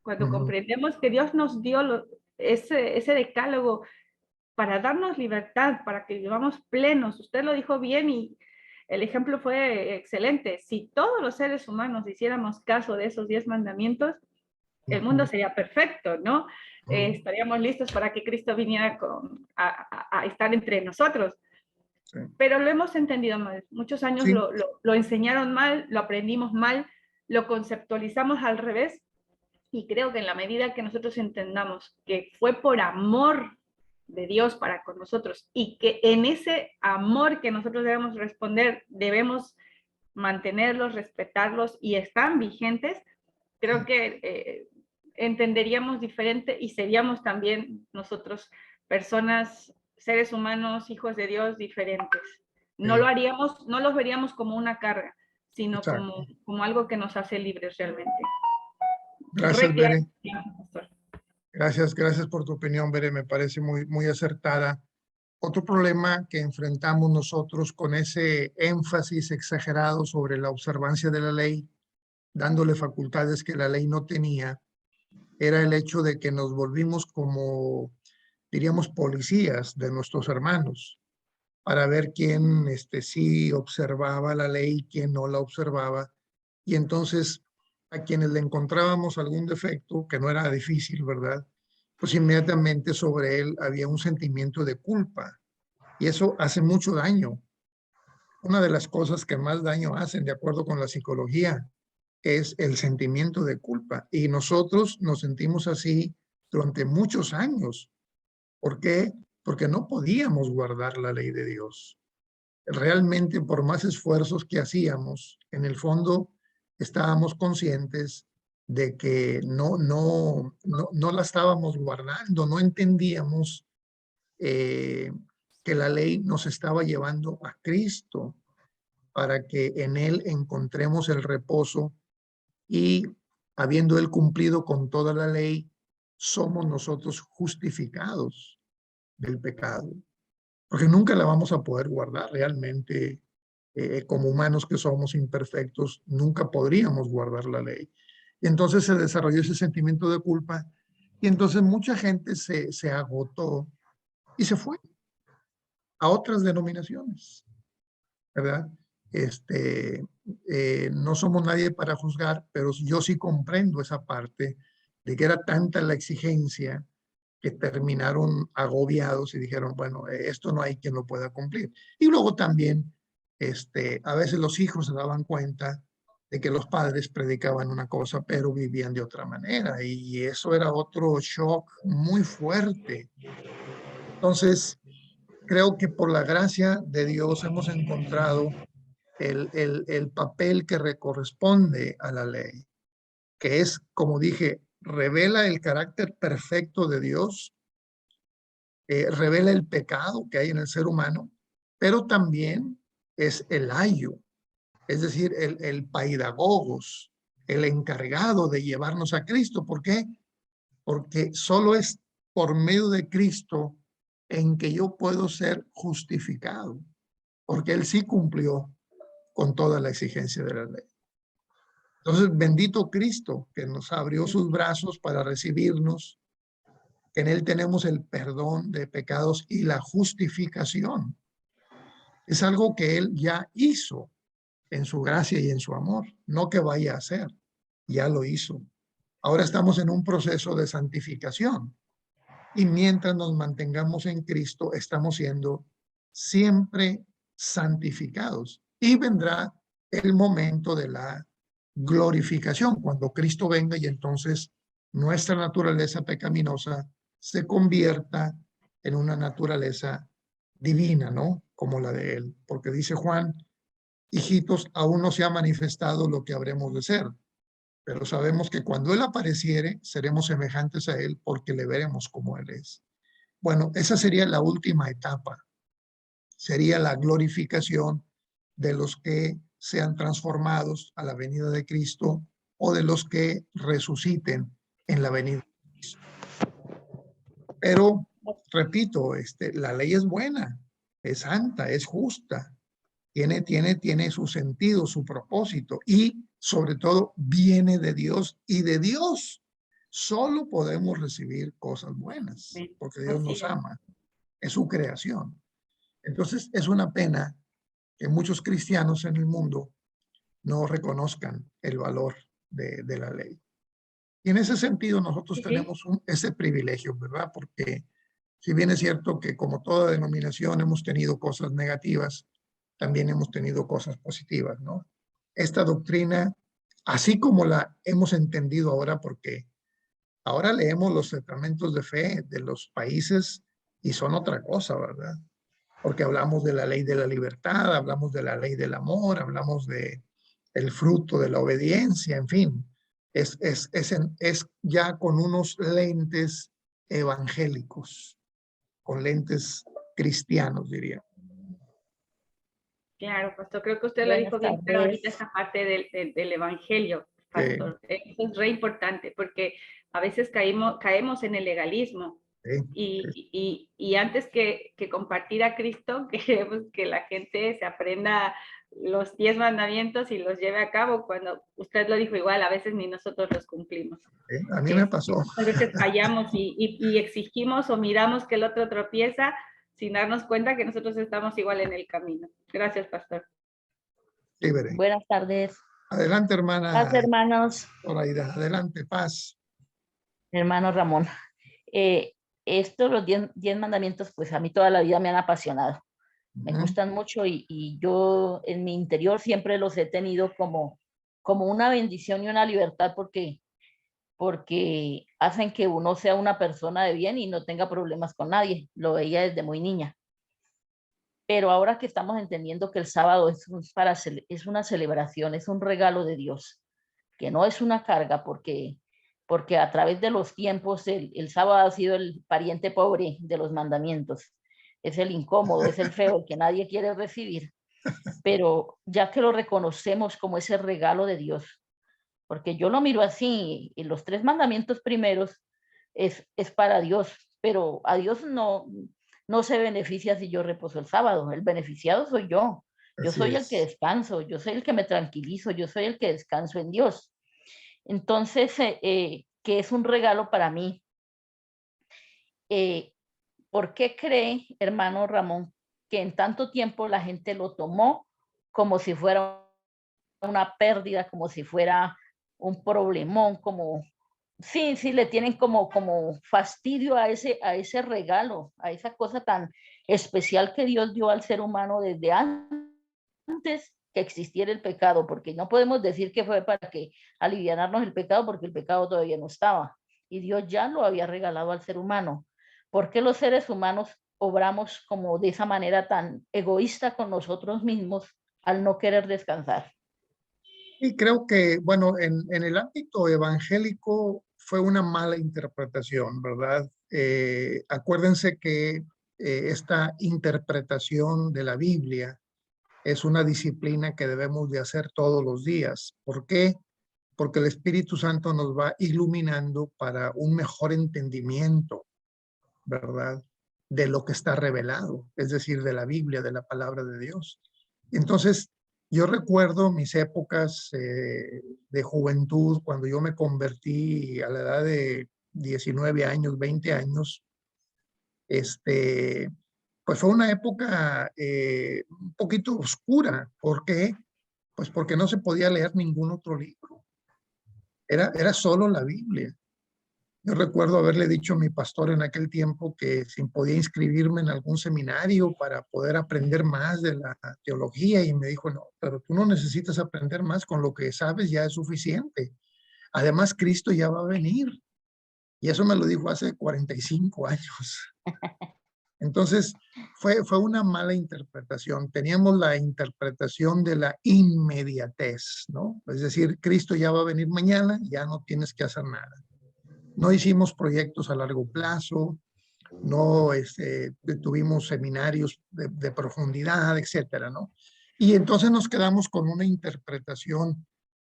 cuando Ujú. comprendemos que Dios nos dio ese decálogo para darnos libertad, para que vivamos plenos. Usted lo dijo bien y el ejemplo fue excelente. Si todos los seres humanos hiciéramos caso de esos 10 mandamientos, el mundo Ujú. sería perfecto, ¿no? Ujú. Estaríamos listos para que Cristo viniera a estar entre nosotros. Sí. Pero lo hemos entendido mal. Muchos años Sí, lo enseñaron mal, lo aprendimos mal, lo conceptualizamos al revés y creo que en la medida que nosotros entendamos que fue por amor de Dios para con nosotros y que en ese amor que nosotros debemos responder, debemos mantenerlos, respetarlos y están vigentes, creo que entenderíamos diferente y seríamos también nosotros personas, seres humanos, hijos de Dios diferentes. No lo sí, haríamos, no los veríamos como una carga, sino exacto. como algo que nos hace libres realmente. Gracias, Reclaro, Bere. pastor. Gracias por tu opinión, Bere. Me parece muy acertada. Otro problema que enfrentamos nosotros con ese énfasis exagerado sobre la observancia de la ley, dándole facultades que la ley no tenía, era el hecho de que nos volvimos como, diríamos, policías de nuestros hermanos para ver quién sí observaba la ley, quién no la observaba. Y entonces a quienes le encontrábamos algún defecto, que no era difícil, ¿verdad? Pues inmediatamente sobre él había un sentimiento de culpa. Y eso hace mucho daño. Una de las cosas que más daño hacen, de acuerdo con la psicología, es el sentimiento de culpa. Y nosotros nos sentimos así durante muchos años. ¿Por qué? Porque no podíamos guardar la ley de Dios. Realmente, por más esfuerzos que hacíamos, en el fondo estábamos conscientes de que no la estábamos guardando, no entendíamos que la ley nos estaba llevando a Cristo para que en Él encontremos el reposo y habiendo Él cumplido con toda la ley, somos nosotros justificados del pecado, porque nunca la vamos a poder guardar realmente. Como humanos que somos imperfectos, nunca podríamos guardar la ley. Y entonces se desarrolló ese sentimiento de culpa y entonces mucha gente se agotó y se fue a otras denominaciones, ¿verdad? No somos nadie para juzgar, pero yo sí comprendo esa parte de que era tanta la exigencia que terminaron agobiados y dijeron, bueno, esto no hay quien lo pueda cumplir. Y luego también, a veces los hijos se daban cuenta de que los padres predicaban una cosa, pero vivían de otra manera. Y eso era otro shock muy fuerte. Entonces, creo que por la gracia de Dios hemos encontrado el papel que le corresponde a la ley, que es, como dije, revela el carácter perfecto de Dios, revela el pecado que hay en el ser humano, pero también es el ayo, es decir, el paidagogos, el encargado de llevarnos a Cristo. ¿Por qué? Porque solo es por medio de Cristo en que yo puedo ser justificado, porque Él sí cumplió con toda la exigencia de la ley. Entonces, bendito Cristo, que nos abrió sus brazos para recibirnos. En Él tenemos el perdón de pecados y la justificación. Es algo que Él ya hizo en su gracia y en su amor, no que vaya a hacer, ya lo hizo. Ahora estamos en un proceso de santificación y mientras nos mantengamos en Cristo, estamos siendo siempre santificados y vendrá el momento de la glorificación, cuando Cristo venga y entonces nuestra naturaleza pecaminosa se convierta en una naturaleza divina, ¿no? Como la de Él. Porque dice Juan, hijitos, aún no se ha manifestado lo que habremos de ser, pero sabemos que cuando Él apareciere, seremos semejantes a Él porque le veremos como Él es. Bueno, esa sería la última etapa, sería la glorificación de los que sean transformados a la venida de Cristo o de los que resuciten en la venida de Cristo. Pero, repito, la ley es buena, es santa, es justa, tiene su sentido, su propósito y sobre todo viene de Dios y de Dios solo podemos recibir cosas buenas porque Dios nos ama, es su creación. Entonces es una pena que muchos cristianos en el mundo no reconozcan el valor de la ley. Y en ese sentido nosotros tenemos ese privilegio, ¿verdad? Porque si bien es cierto que como toda denominación hemos tenido cosas negativas, también hemos tenido cosas positivas, ¿no? Esta doctrina, así como la hemos entendido ahora, porque ahora leemos los sacramentos de fe de los países y son otra cosa, ¿verdad? Porque hablamos de la ley de la libertad, hablamos de la ley del amor, hablamos de el fruto de la obediencia, en fin, es ya con unos lentes evangélicos, con lentes cristianos, diría. Claro, pastor, creo que usted lo dijo bien, pero ahorita esa parte del evangelio, pastor, eso es re importante, porque a veces caemos en el legalismo. Y antes que compartir a Cristo, queremos que la gente se aprenda los 10 mandamientos y los lleve a cabo, cuando usted lo dijo igual, a veces ni nosotros los cumplimos. A mí me pasó. A veces fallamos y exigimos o miramos que el otro tropieza sin darnos cuenta que nosotros estamos igual en el camino. Gracias, pastor. Sí, buenas tardes. Adelante, hermana. Paz, hermanos. Zoraida, adelante, paz. Hermano Ramón. Estos, los 10 mandamientos, pues a mí toda la vida me han apasionado. Me gustan mucho y yo en mi interior siempre los he tenido como como una bendición y una libertad porque hacen que uno sea una persona de bien y no tenga problemas con nadie. Lo veía desde muy niña. Pero ahora que estamos entendiendo que el sábado es una celebración, es un regalo de Dios, que no es una carga, porque a través de los tiempos el sábado ha sido el pariente pobre de los mandamientos. Es el incómodo, es el feo, el que nadie quiere recibir. Pero ya que lo reconocemos como ese regalo de Dios, porque yo lo miro así, y los 3 mandamientos primeros es para Dios, pero a Dios no se beneficia si yo reposo el sábado, el beneficiado soy yo. Yo Así soy el que es. descanso, yo soy el que me tranquilizo, yo soy el que descanso en Dios. Entonces, que es un regalo para mí. Eh, ¿Por qué cree, hermano Ramón, que en tanto tiempo la gente lo tomó como si fuera una pérdida, como si fuera un problemón, como, sí, le tienen como fastidio a ese regalo, a esa cosa tan especial que Dios dio al ser humano desde antes que existiera el pecado, porque no podemos decir que fue para que alivianarnos el pecado, porque el pecado todavía no estaba, y Dios ya lo había regalado al ser humano. ¿Por qué los seres humanos obramos como de esa manera tan egoísta con nosotros mismos al no querer descansar? Y creo que, bueno, en el ámbito evangélico fue una mala interpretación, ¿verdad? Acuérdense que esta interpretación de la Biblia es una disciplina que debemos de hacer todos los días. ¿Por qué? Porque el Espíritu Santo nos va iluminando para un mejor entendimiento, ¿verdad? De lo que está revelado, es decir, de la Biblia, de la palabra de Dios. Entonces, yo recuerdo mis épocas de juventud, cuando yo me convertí a la edad de 19 años, 20 años, este, pues fue una época un poquito oscura. ¿Por qué? Pues porque no se podía leer ningún otro libro. Era solo la Biblia. Yo recuerdo haberle dicho a mi pastor en aquel tiempo que si podía inscribirme en algún seminario para poder aprender más de la teología y me dijo, no, pero tú no necesitas aprender más, con lo que sabes ya es suficiente. Además, Cristo ya va a venir. Y eso me lo dijo hace 45 años. Entonces, fue una mala interpretación. Teníamos la interpretación de la inmediatez, ¿no? Es decir, Cristo ya va a venir mañana, ya no tienes que hacer nada. No hicimos proyectos a largo plazo, no tuvimos seminarios de profundidad, etcétera, ¿no? Y entonces nos quedamos con una interpretación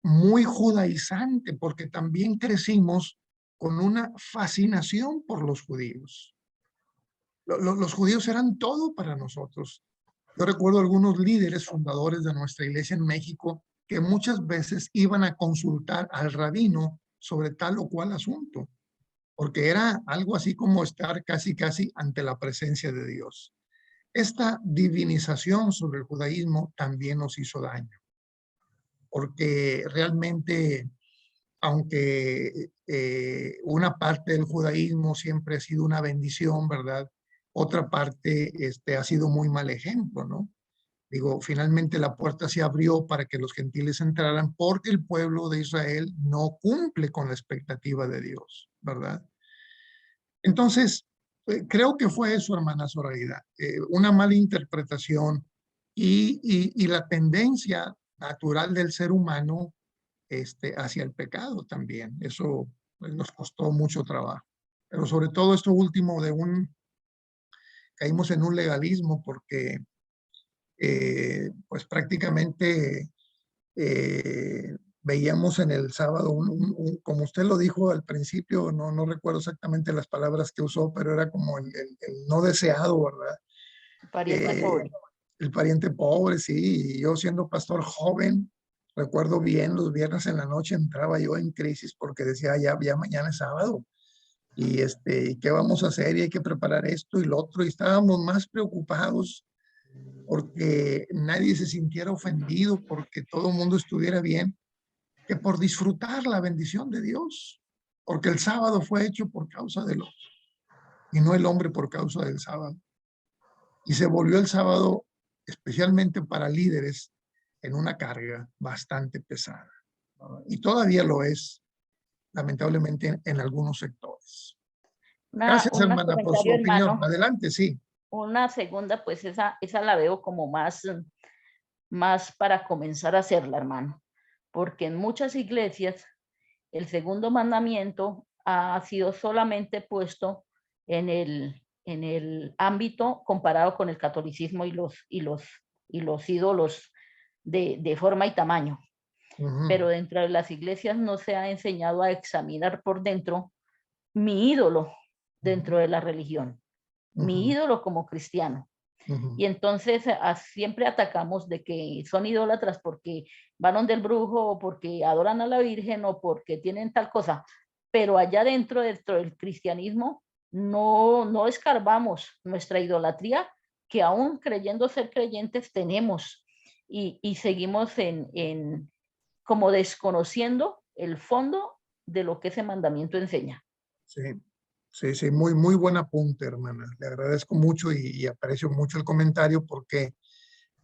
muy judaizante, porque también crecimos con una fascinación por los judíos. Los judíos eran todo para nosotros. Yo recuerdo algunos líderes fundadores de nuestra iglesia en México que muchas veces iban a consultar al rabino sobre tal o cual asunto, porque era algo así como estar casi ante la presencia de Dios. Esta divinización sobre el judaísmo también nos hizo daño, porque realmente, aunque una parte del judaísmo siempre ha sido una bendición, ¿verdad? Otra parte ha sido muy mal ejemplo, ¿no? Digo, finalmente la puerta se abrió para que los gentiles entraran porque el pueblo de Israel no cumple con la expectativa de Dios, ¿verdad? Entonces, creo que fue eso, hermana Zoraida, una mala interpretación y la tendencia natural del ser humano hacia el pecado también. Eso pues, nos costó mucho trabajo. Pero sobre todo esto último caímos en un legalismo porque pues prácticamente veíamos en el sábado, como usted lo dijo al principio, no recuerdo exactamente las palabras que usó, pero era como el no deseado, ¿verdad? Pariente pobre. El pariente pobre, sí. Y yo siendo pastor joven, recuerdo bien, los viernes en la noche entraba yo en crisis porque decía, ya mañana es sábado. ¿Y qué vamos a hacer? Y hay que preparar esto y lo otro. Y estábamos más preocupados porque nadie se sintiera ofendido, porque todo el mundo estuviera bien, que por disfrutar la bendición de Dios. Porque el sábado fue hecho por causa del hombre y no el hombre por causa del sábado. Y se volvió el sábado, especialmente para líderes, en una carga bastante pesada. Y todavía lo es, lamentablemente, en algunos sectores. Una, Gracias, un hermana, por su comentario, opinión. hermano. Adelante, sí. Una segunda, pues esa la veo como más para comenzar a hacerla, hermano. Porque en muchas iglesias el segundo mandamiento ha sido solamente puesto en el ámbito comparado con el catolicismo y los ídolos de forma y tamaño. Pero dentro de las iglesias no se ha enseñado a examinar por dentro mi ídolo dentro de la religión, mi ídolo como cristiano. Y entonces siempre atacamos de que son idólatras porque van donde el brujo o porque adoran a la Virgen o porque tienen tal cosa. Pero allá dentro del cristianismo no escarbamos nuestra idolatría que aún creyendo ser creyentes tenemos y seguimos como desconociendo el fondo de lo que ese mandamiento enseña. Sí, sí, sí, muy, muy buen apunte, hermana. Le agradezco mucho y aprecio mucho el comentario porque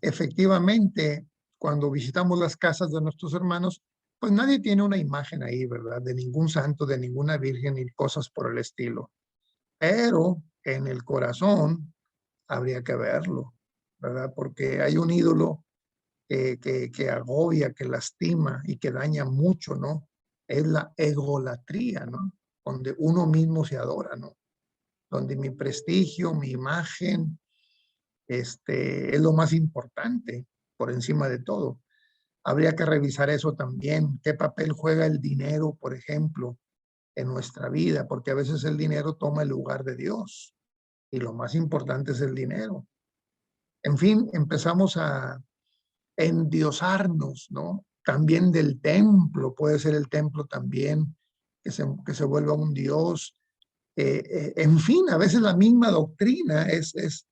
efectivamente, cuando visitamos las casas de nuestros hermanos, pues nadie tiene una imagen ahí, ¿verdad? De ningún santo, de ninguna virgen y cosas por el estilo. Pero en el corazón habría que verlo, ¿verdad? Porque hay un ídolo que agobia, que lastima y que daña mucho, ¿no? Es la egolatría, ¿no? Donde uno mismo se adora, ¿no? Donde mi prestigio, mi imagen, es lo más importante por encima de todo. Habría que revisar eso también. ¿Qué papel juega el dinero, por ejemplo, en nuestra vida? Porque a veces el dinero toma el lugar de Dios y lo más importante es el dinero. En fin, empezamos a endiosarnos, ¿no? También del templo, puede ser el templo también que se vuelva un dios. En fin, a veces la misma doctrina es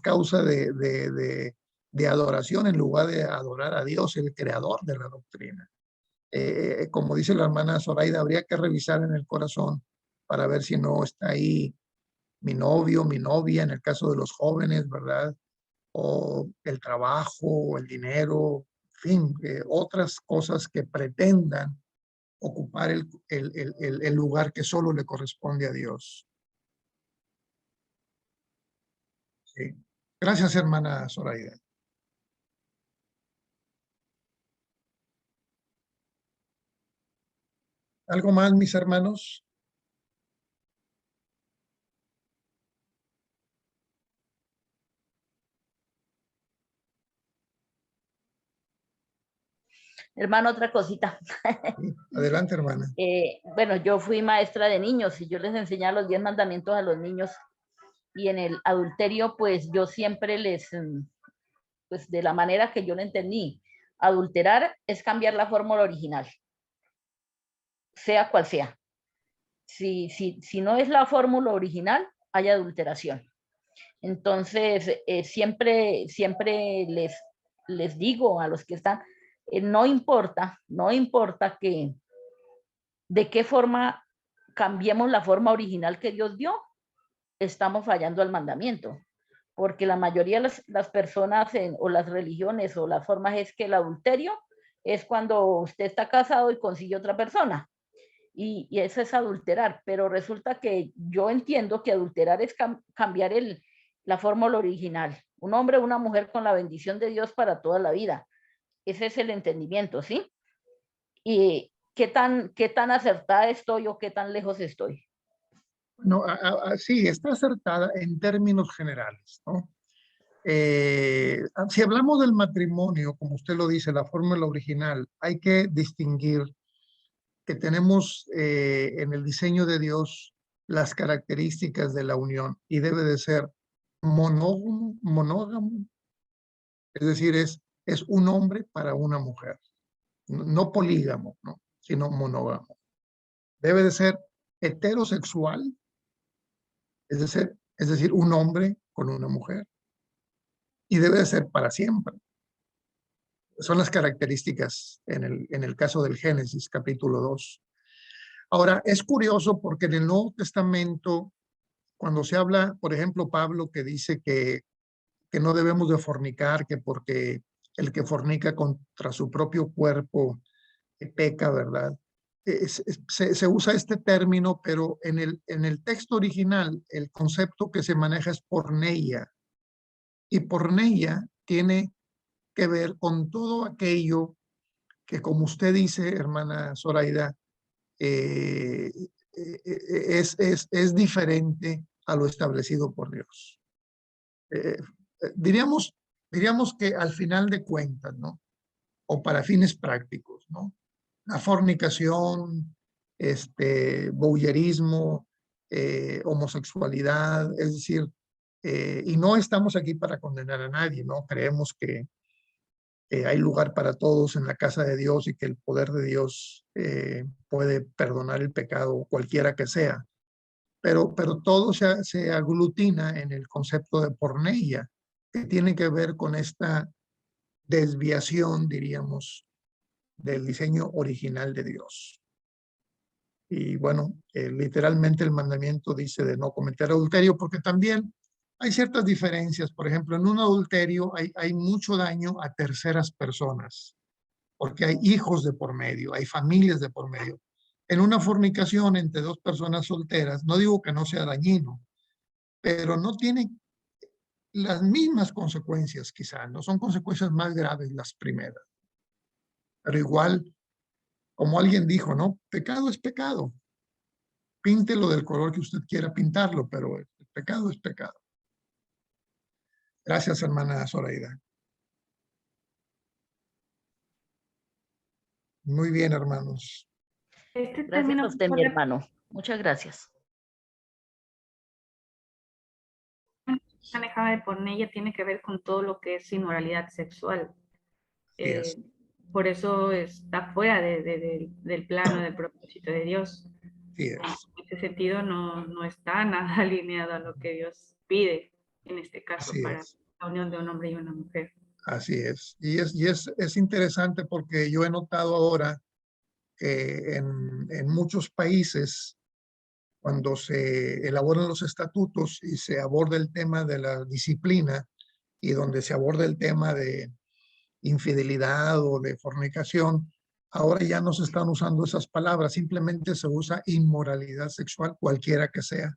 causa de adoración en lugar de adorar a Dios, el creador de la doctrina. Como dice la hermana Zoraida, habría que revisar en el corazón para ver si no está ahí mi novio, mi novia, en el caso de los jóvenes, ¿verdad? O el trabajo, o el dinero, en fin, otras cosas que pretendan ocupar el lugar que solo le corresponde a Dios. Sí. Gracias, hermana Zoraida. ¿Algo más, mis hermanos? Hermano, otra cosita. Sí. Adelante, hermana. Bueno, yo fui maestra de niños y yo les enseñaba los 10 mandamientos a los niños y en el adulterio, pues yo siempre pues de la manera que yo lo entendí, adulterar es cambiar la fórmula original, sea cual sea. Si no es la fórmula original, hay adulteración. Entonces, siempre les digo a los que están, no importa de qué forma cambiemos la forma original que Dios dio, estamos fallando al mandamiento. Porque la mayoría de las personas o las religiones o las formas es que el adulterio es cuando usted está casado y consigue otra persona. Y eso es adulterar, pero resulta que yo entiendo que adulterar es cambiar la fórmula original. Un hombre o una mujer con la bendición de Dios para toda la vida. Ese es el entendimiento, ¿sí? Y qué tan acertada estoy o qué tan lejos estoy. No, sí, está acertada en términos generales, ¿no? Si hablamos del matrimonio, como usted lo dice, la fórmula original, hay que distinguir que tenemos en el diseño de Dios las características de la unión y debe de ser monógamo, es decir, es un hombre para una mujer, no polígamo, ¿no? Sino monógamo. Debe de ser heterosexual, es decir, un hombre con una mujer, y debe de ser para siempre. Son las características en el caso del Génesis, capítulo 2. Ahora, es curioso porque en el Nuevo Testamento, cuando se habla, por ejemplo, Pablo que dice que no debemos de fornicar, que porque el que fornica contra su propio cuerpo peca, ¿verdad? Se usa este término, pero en el texto original el concepto que se maneja es porneia. Y porneia tiene que ver con todo aquello que, como usted dice, hermana Zoraida, es diferente a lo establecido por Dios. Diríamos que al final de cuentas, ¿no? O para fines prácticos, ¿no? La fornicación, voyerismo, homosexualidad, es decir, y no estamos aquí para condenar a nadie, ¿no? Creemos que hay lugar para todos en la casa de Dios y que el poder de Dios puede perdonar el pecado, cualquiera que sea. Pero todo se aglutina en el concepto de porneia, que tiene que ver con esta desviación, diríamos, del diseño original de Dios. Y bueno, literalmente el mandamiento dice de no cometer adulterio, porque también hay ciertas diferencias. Por ejemplo, en un adulterio hay mucho daño a terceras personas, porque hay hijos de por medio, hay familias de por medio. En una fornicación entre dos personas solteras, no digo que no sea dañino, pero no tiene las mismas consecuencias quizá, no son consecuencias más graves las primeras. Pero igual, como alguien dijo, ¿no? Pecado es pecado. Píntelo del color que usted quiera pintarlo, pero el pecado es pecado. Gracias, hermana Zoraida. Muy bien, hermanos. Este Gracias término a usted, mi hermano. Muchas gracias. manejada de porneia tiene que ver con todo lo que es inmoralidad sexual. Yes. Por eso está fuera del plano, del propósito de Dios. Yes. En ese sentido no está nada alineado a lo que Dios pide, en este caso, Así para es. la unión de un hombre y una mujer. Así es. Y es interesante porque yo he notado ahora que en muchos países, cuando se elaboran los estatutos y se aborda el tema de la disciplina y donde se aborda el tema de infidelidad o de fornicación, ahora ya no se están usando esas palabras, simplemente se usa inmoralidad sexual, cualquiera que sea.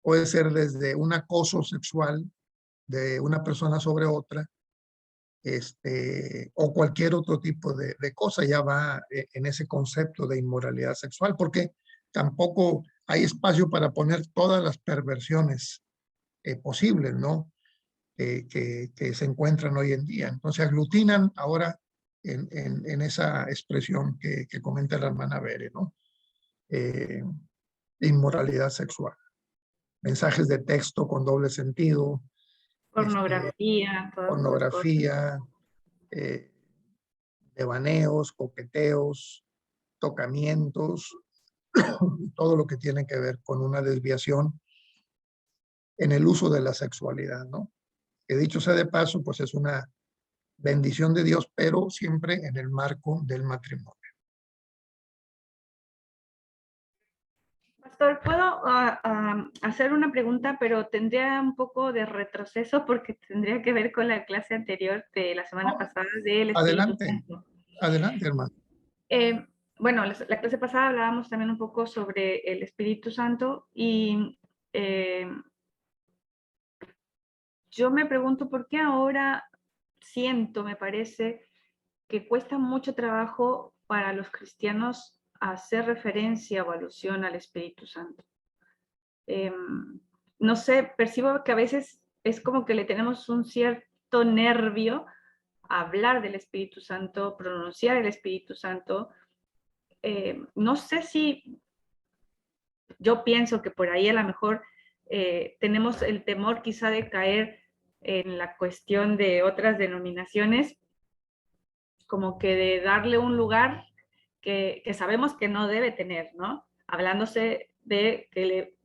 Puede ser desde un acoso sexual de una persona sobre otra, o cualquier otro tipo de cosa, ya va en ese concepto de inmoralidad sexual, porque tampoco hay espacio para poner todas las perversiones posibles, ¿no? Que se encuentran hoy en día. Entonces aglutinan ahora en esa expresión que comenta la hermana Bere, ¿no? Inmoralidad sexual. Mensajes de texto con doble sentido, Pornografía, todas esas cosas. pornografía, devaneos, coqueteos, tocamientos, todo lo que tiene que ver con una desviación en el uso de la sexualidad, ¿no? Que dicho sea de paso, pues es una bendición de Dios, pero siempre en el marco del matrimonio. Pastor, ¿puedo hacer una pregunta, pero tendría un poco de retroceso porque tendría que ver con la clase anterior de la semana pasada del Espíritu Adelante, Santo? adelante, hermano. Bueno, la clase pasada hablábamos también un poco sobre el Espíritu Santo y yo me pregunto por qué ahora me parece que cuesta mucho trabajo para los cristianos hacer referencia o alusión al Espíritu Santo. No sé, percibo que a veces es como que le tenemos un cierto nervio a hablar del Espíritu Santo, pronunciar el Espíritu Santo. No sé si yo pienso que por ahí a lo mejor tenemos el temor quizá de caer en la cuestión de otras denominaciones, como que de darle un lugar que sabemos que no debe tener, ¿no? Hablándose de que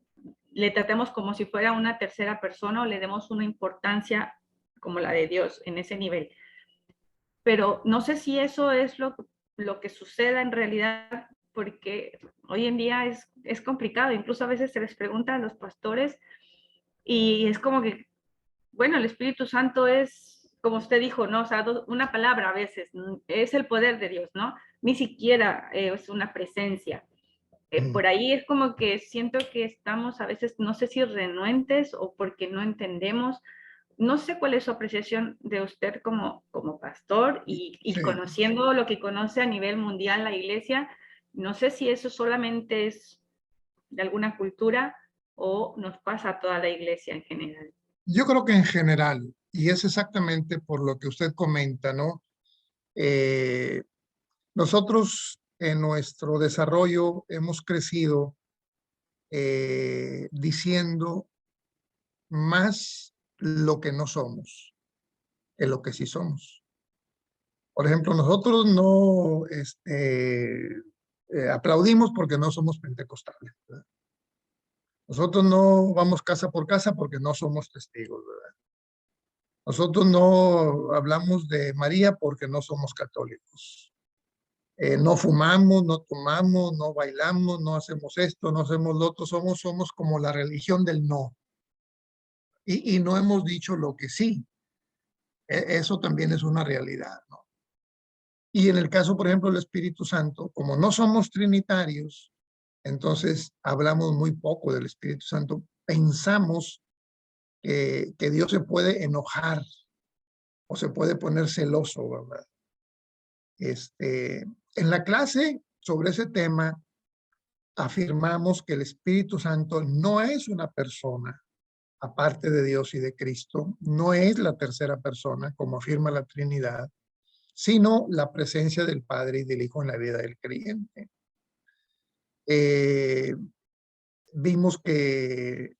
le tratemos como si fuera una tercera persona o le demos una importancia como la de Dios en ese nivel. Pero no sé si eso es lo que suceda en realidad, porque hoy en día es complicado. Incluso a veces se les pregunta a los pastores y es como que, bueno, el Espíritu Santo es como usted dijo, ¿no? O sea, una palabra a veces es el poder de Dios, ¿no? Ni siquiera es una presencia. Por ahí es como que siento que estamos a veces, no sé si renuentes o porque no entendemos. No sé cuál es su apreciación de usted como pastor y Sí. conociendo lo que conoce a nivel mundial la iglesia, no sé si eso solamente es de alguna cultura o nos pasa a toda la iglesia en general. Yo creo que en general, y es exactamente por lo que usted comenta, ¿no? Eh, nosotros en nuestro desarrollo hemos crecido diciendo más lo que no somos que lo que sí somos. Por ejemplo, nosotros no aplaudimos porque no somos pentecostales, ¿verdad? Nosotros no vamos casa por casa porque no somos testigos, ¿verdad? Nosotros no hablamos de María porque no somos católicos. No fumamos, no tomamos, no bailamos, no hacemos esto, no hacemos lo otro. Somos como la religión del no. Y no hemos dicho lo que sí. Eso también es una realidad, ¿no? Y en el caso, por ejemplo, del Espíritu Santo, como no somos trinitarios, entonces hablamos muy poco del Espíritu Santo. Pensamos que Dios se puede enojar o se puede poner celoso, ¿verdad? En la clase sobre ese tema afirmamos que el Espíritu Santo no es una persona aparte de Dios y de Cristo, no es la tercera persona, como afirma la Trinidad, sino la presencia del Padre y del Hijo en la vida del creyente. Eh, vimos que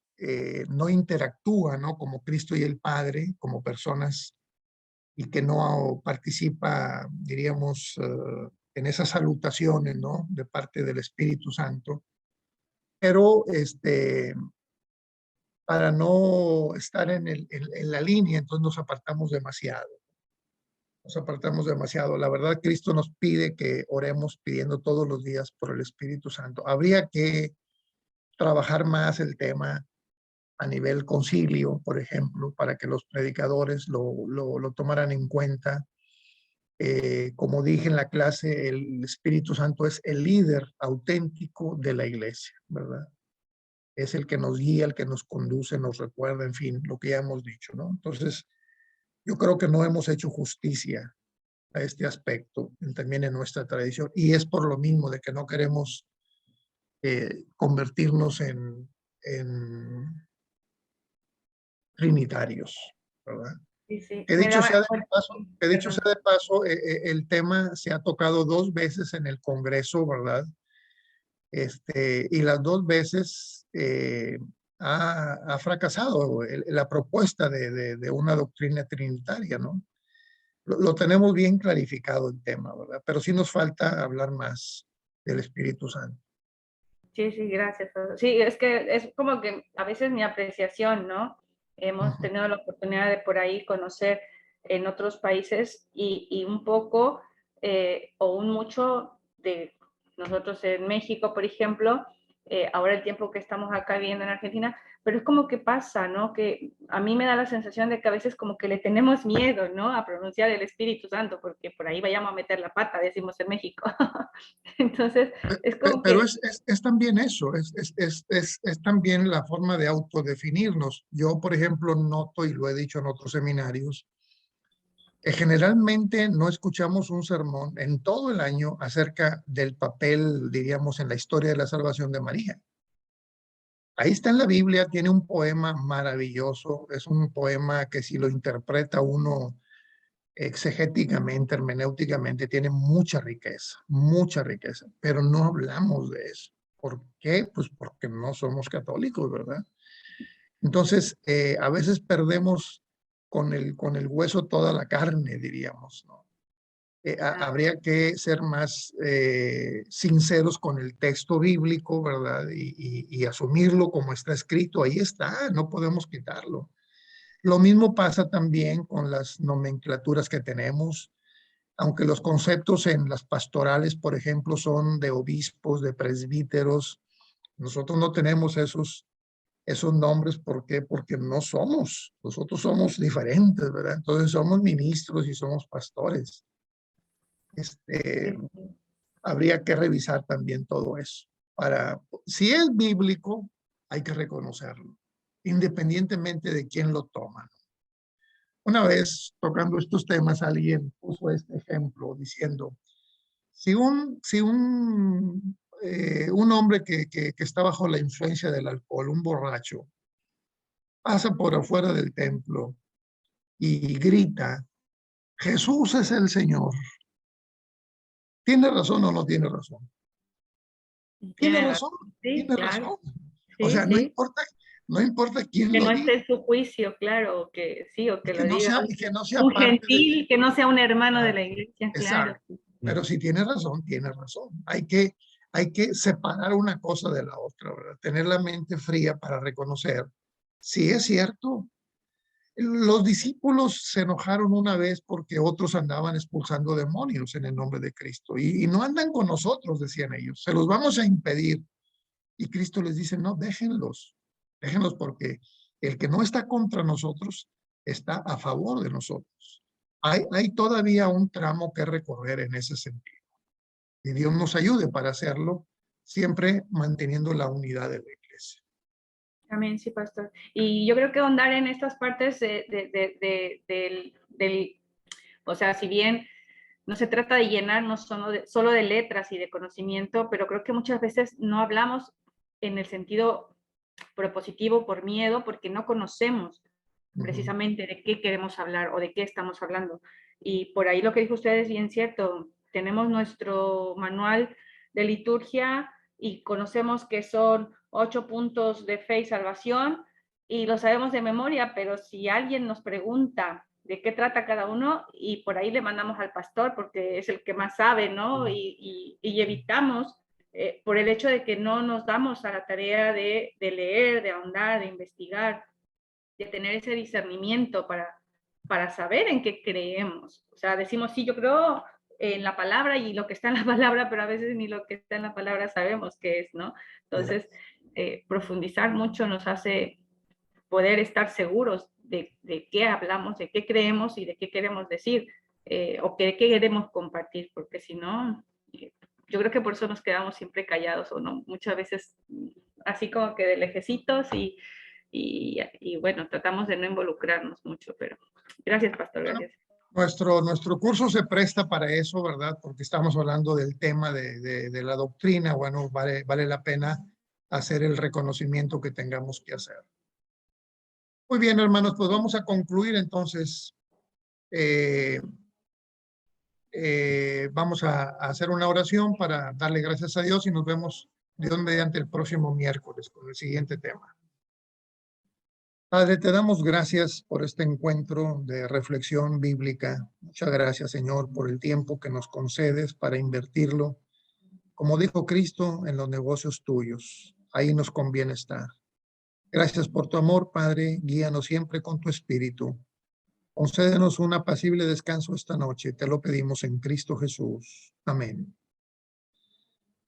no interactúa, ¿no? Como Cristo y el Padre, como personas, y que no participa, diríamos, en esas salutaciones, ¿no? De parte del Espíritu Santo. Pero para no estar en la línea, entonces nos apartamos demasiado. Nos apartamos demasiado. La verdad, Cristo nos pide que oremos pidiendo todos los días por el Espíritu Santo. Habría que trabajar más el tema a nivel concilio, por ejemplo, para que los predicadores lo tomaran en cuenta. Como dije en la clase, el Espíritu Santo es el líder auténtico de la iglesia, ¿verdad? Es el que nos guía, el que nos conduce, nos recuerda, en fin, lo que ya hemos dicho, ¿no? Entonces, yo creo que no hemos hecho justicia a este aspecto también en nuestra tradición, y es por lo mismo de que no queremos convertirnos en trinitarios, ¿verdad? Sí, sí, Que me dicho sea daba, de bueno, paso, que dicho sea perdón. de paso, el tema se ha tocado 2 veces en el Congreso, ¿verdad? Y las 2 veces ha fracasado la propuesta de una doctrina trinitaria, ¿no? Lo tenemos bien clarificado el tema, ¿verdad? Pero sí nos falta hablar más del Espíritu Santo. Sí, sí, gracias. Sí, es que es como que a veces mi apreciación, ¿no? Hemos Ujú. tenido la oportunidad de por ahí conocer en otros países y un poco o un mucho de nosotros en México, por ejemplo, ahora el tiempo que estamos acá viviendo en Argentina, pero es como que pasa, ¿no? Que a mí me da la sensación de que a veces como que le tenemos miedo, ¿no? A pronunciar el Espíritu Santo, porque por ahí vayamos a meter la pata, decimos en México. Entonces, es como Pero que es también eso, es también la forma de autodefinirnos. Yo, por ejemplo, noto, y lo he dicho en otros seminarios, que generalmente no escuchamos un sermón en todo el año acerca del papel, diríamos, en la historia de la salvación de María. Ahí está en la Biblia, tiene un poema maravilloso, es un poema que si lo interpreta uno exegéticamente, hermenéuticamente, tiene mucha riqueza, pero no hablamos de eso. ¿Por qué? Pues porque no somos católicos, ¿verdad? Entonces, a veces perdemos con el hueso toda la carne, diríamos, ¿no? Habría que ser más sinceros con el texto bíblico, ¿verdad? Y asumirlo como está escrito. Ahí está, no podemos quitarlo. Lo mismo pasa también con las nomenclaturas que tenemos, aunque los conceptos en las pastorales, por ejemplo, son de obispos, de presbíteros, nosotros no tenemos esos esos nombres. ¿Por qué? Porque nosotros somos diferentes, ¿verdad? Entonces somos ministros y somos pastores. Habría que revisar también todo eso. Si es bíblico, hay que reconocerlo, independientemente de quién lo toma. Una vez, tocando estos temas, alguien puso este ejemplo diciendo, si un hombre que está bajo la influencia del alcohol, un borracho, pasa por afuera del templo y grita, Jesús es el Señor, ¿tiene razón o no tiene razón? Tiene razón, Sí, tiene claro. razón. O Sí, sea, sí. no importa quién Que lo no diga, esté en su juicio, claro, o que sí, o que lo diga y que no sea un parte de... gentil, que no sea un hermano de Ah, la iglesia, claro. exacto. Pero si tiene razón, tiene razón. Hay que separar una cosa de la otra, ¿verdad? Tener la mente fría para reconocer si es cierto. Los discípulos se enojaron una vez porque otros andaban expulsando demonios en el nombre de Cristo y no andan con nosotros, decían ellos. Se los vamos a impedir. Y Cristo les dice, no, déjenlos porque el que no está contra nosotros está a favor de nosotros. Hay todavía un tramo que recorrer en ese sentido. Y Dios nos ayude para hacerlo, siempre manteniendo la unidad de la iglesia. Amén, sí, pastor. Y yo creo que ahondar en estas partes o sea, si bien no se trata de llenarnos solo de letras y de conocimiento, pero creo que muchas veces no hablamos en el sentido propositivo por miedo, porque no conocemos precisamente de qué queremos hablar o de qué estamos hablando. Y por ahí lo que dijo usted es bien cierto. Tenemos nuestro manual de liturgia y conocemos que son 8 puntos de fe y salvación y lo sabemos de memoria, pero si alguien nos pregunta de qué trata cada uno y por ahí le mandamos al pastor porque es el que más sabe, ¿no? Y evitamos por el hecho de que no nos damos a la tarea de leer, de ahondar, de investigar, de tener ese discernimiento para saber en qué creemos. O sea, decimos, sí, yo creo en la palabra y lo que está en la palabra, pero a veces ni lo que está en la palabra sabemos qué es, ¿no? Entonces, profundizar mucho nos hace poder estar seguros de qué hablamos, de qué creemos y de qué queremos decir, o qué queremos compartir, porque si no, yo creo que por eso nos quedamos siempre callados o no, muchas veces así como que de lejecitos y bueno, tratamos de no involucrarnos mucho, pero gracias, pastor, Bueno, gracias. nuestro curso se presta para eso, ¿verdad? Porque estamos hablando del tema de la doctrina. Bueno, vale la pena hacer el reconocimiento que tengamos que hacer. Muy bien, hermanos, pues vamos a concluir entonces. Vamos a hacer una oración para darle gracias a Dios y nos vemos Dios mediante el próximo miércoles con el siguiente tema. Padre, te damos gracias por este encuentro de reflexión bíblica. Muchas gracias, Señor, por el tiempo que nos concedes para invertirlo, como dijo Cristo, en los negocios tuyos. Ahí nos conviene estar. Gracias por tu amor, Padre. Guíanos siempre con tu espíritu. Concédenos un apacible descanso esta noche. Te lo pedimos en Cristo Jesús. Amén.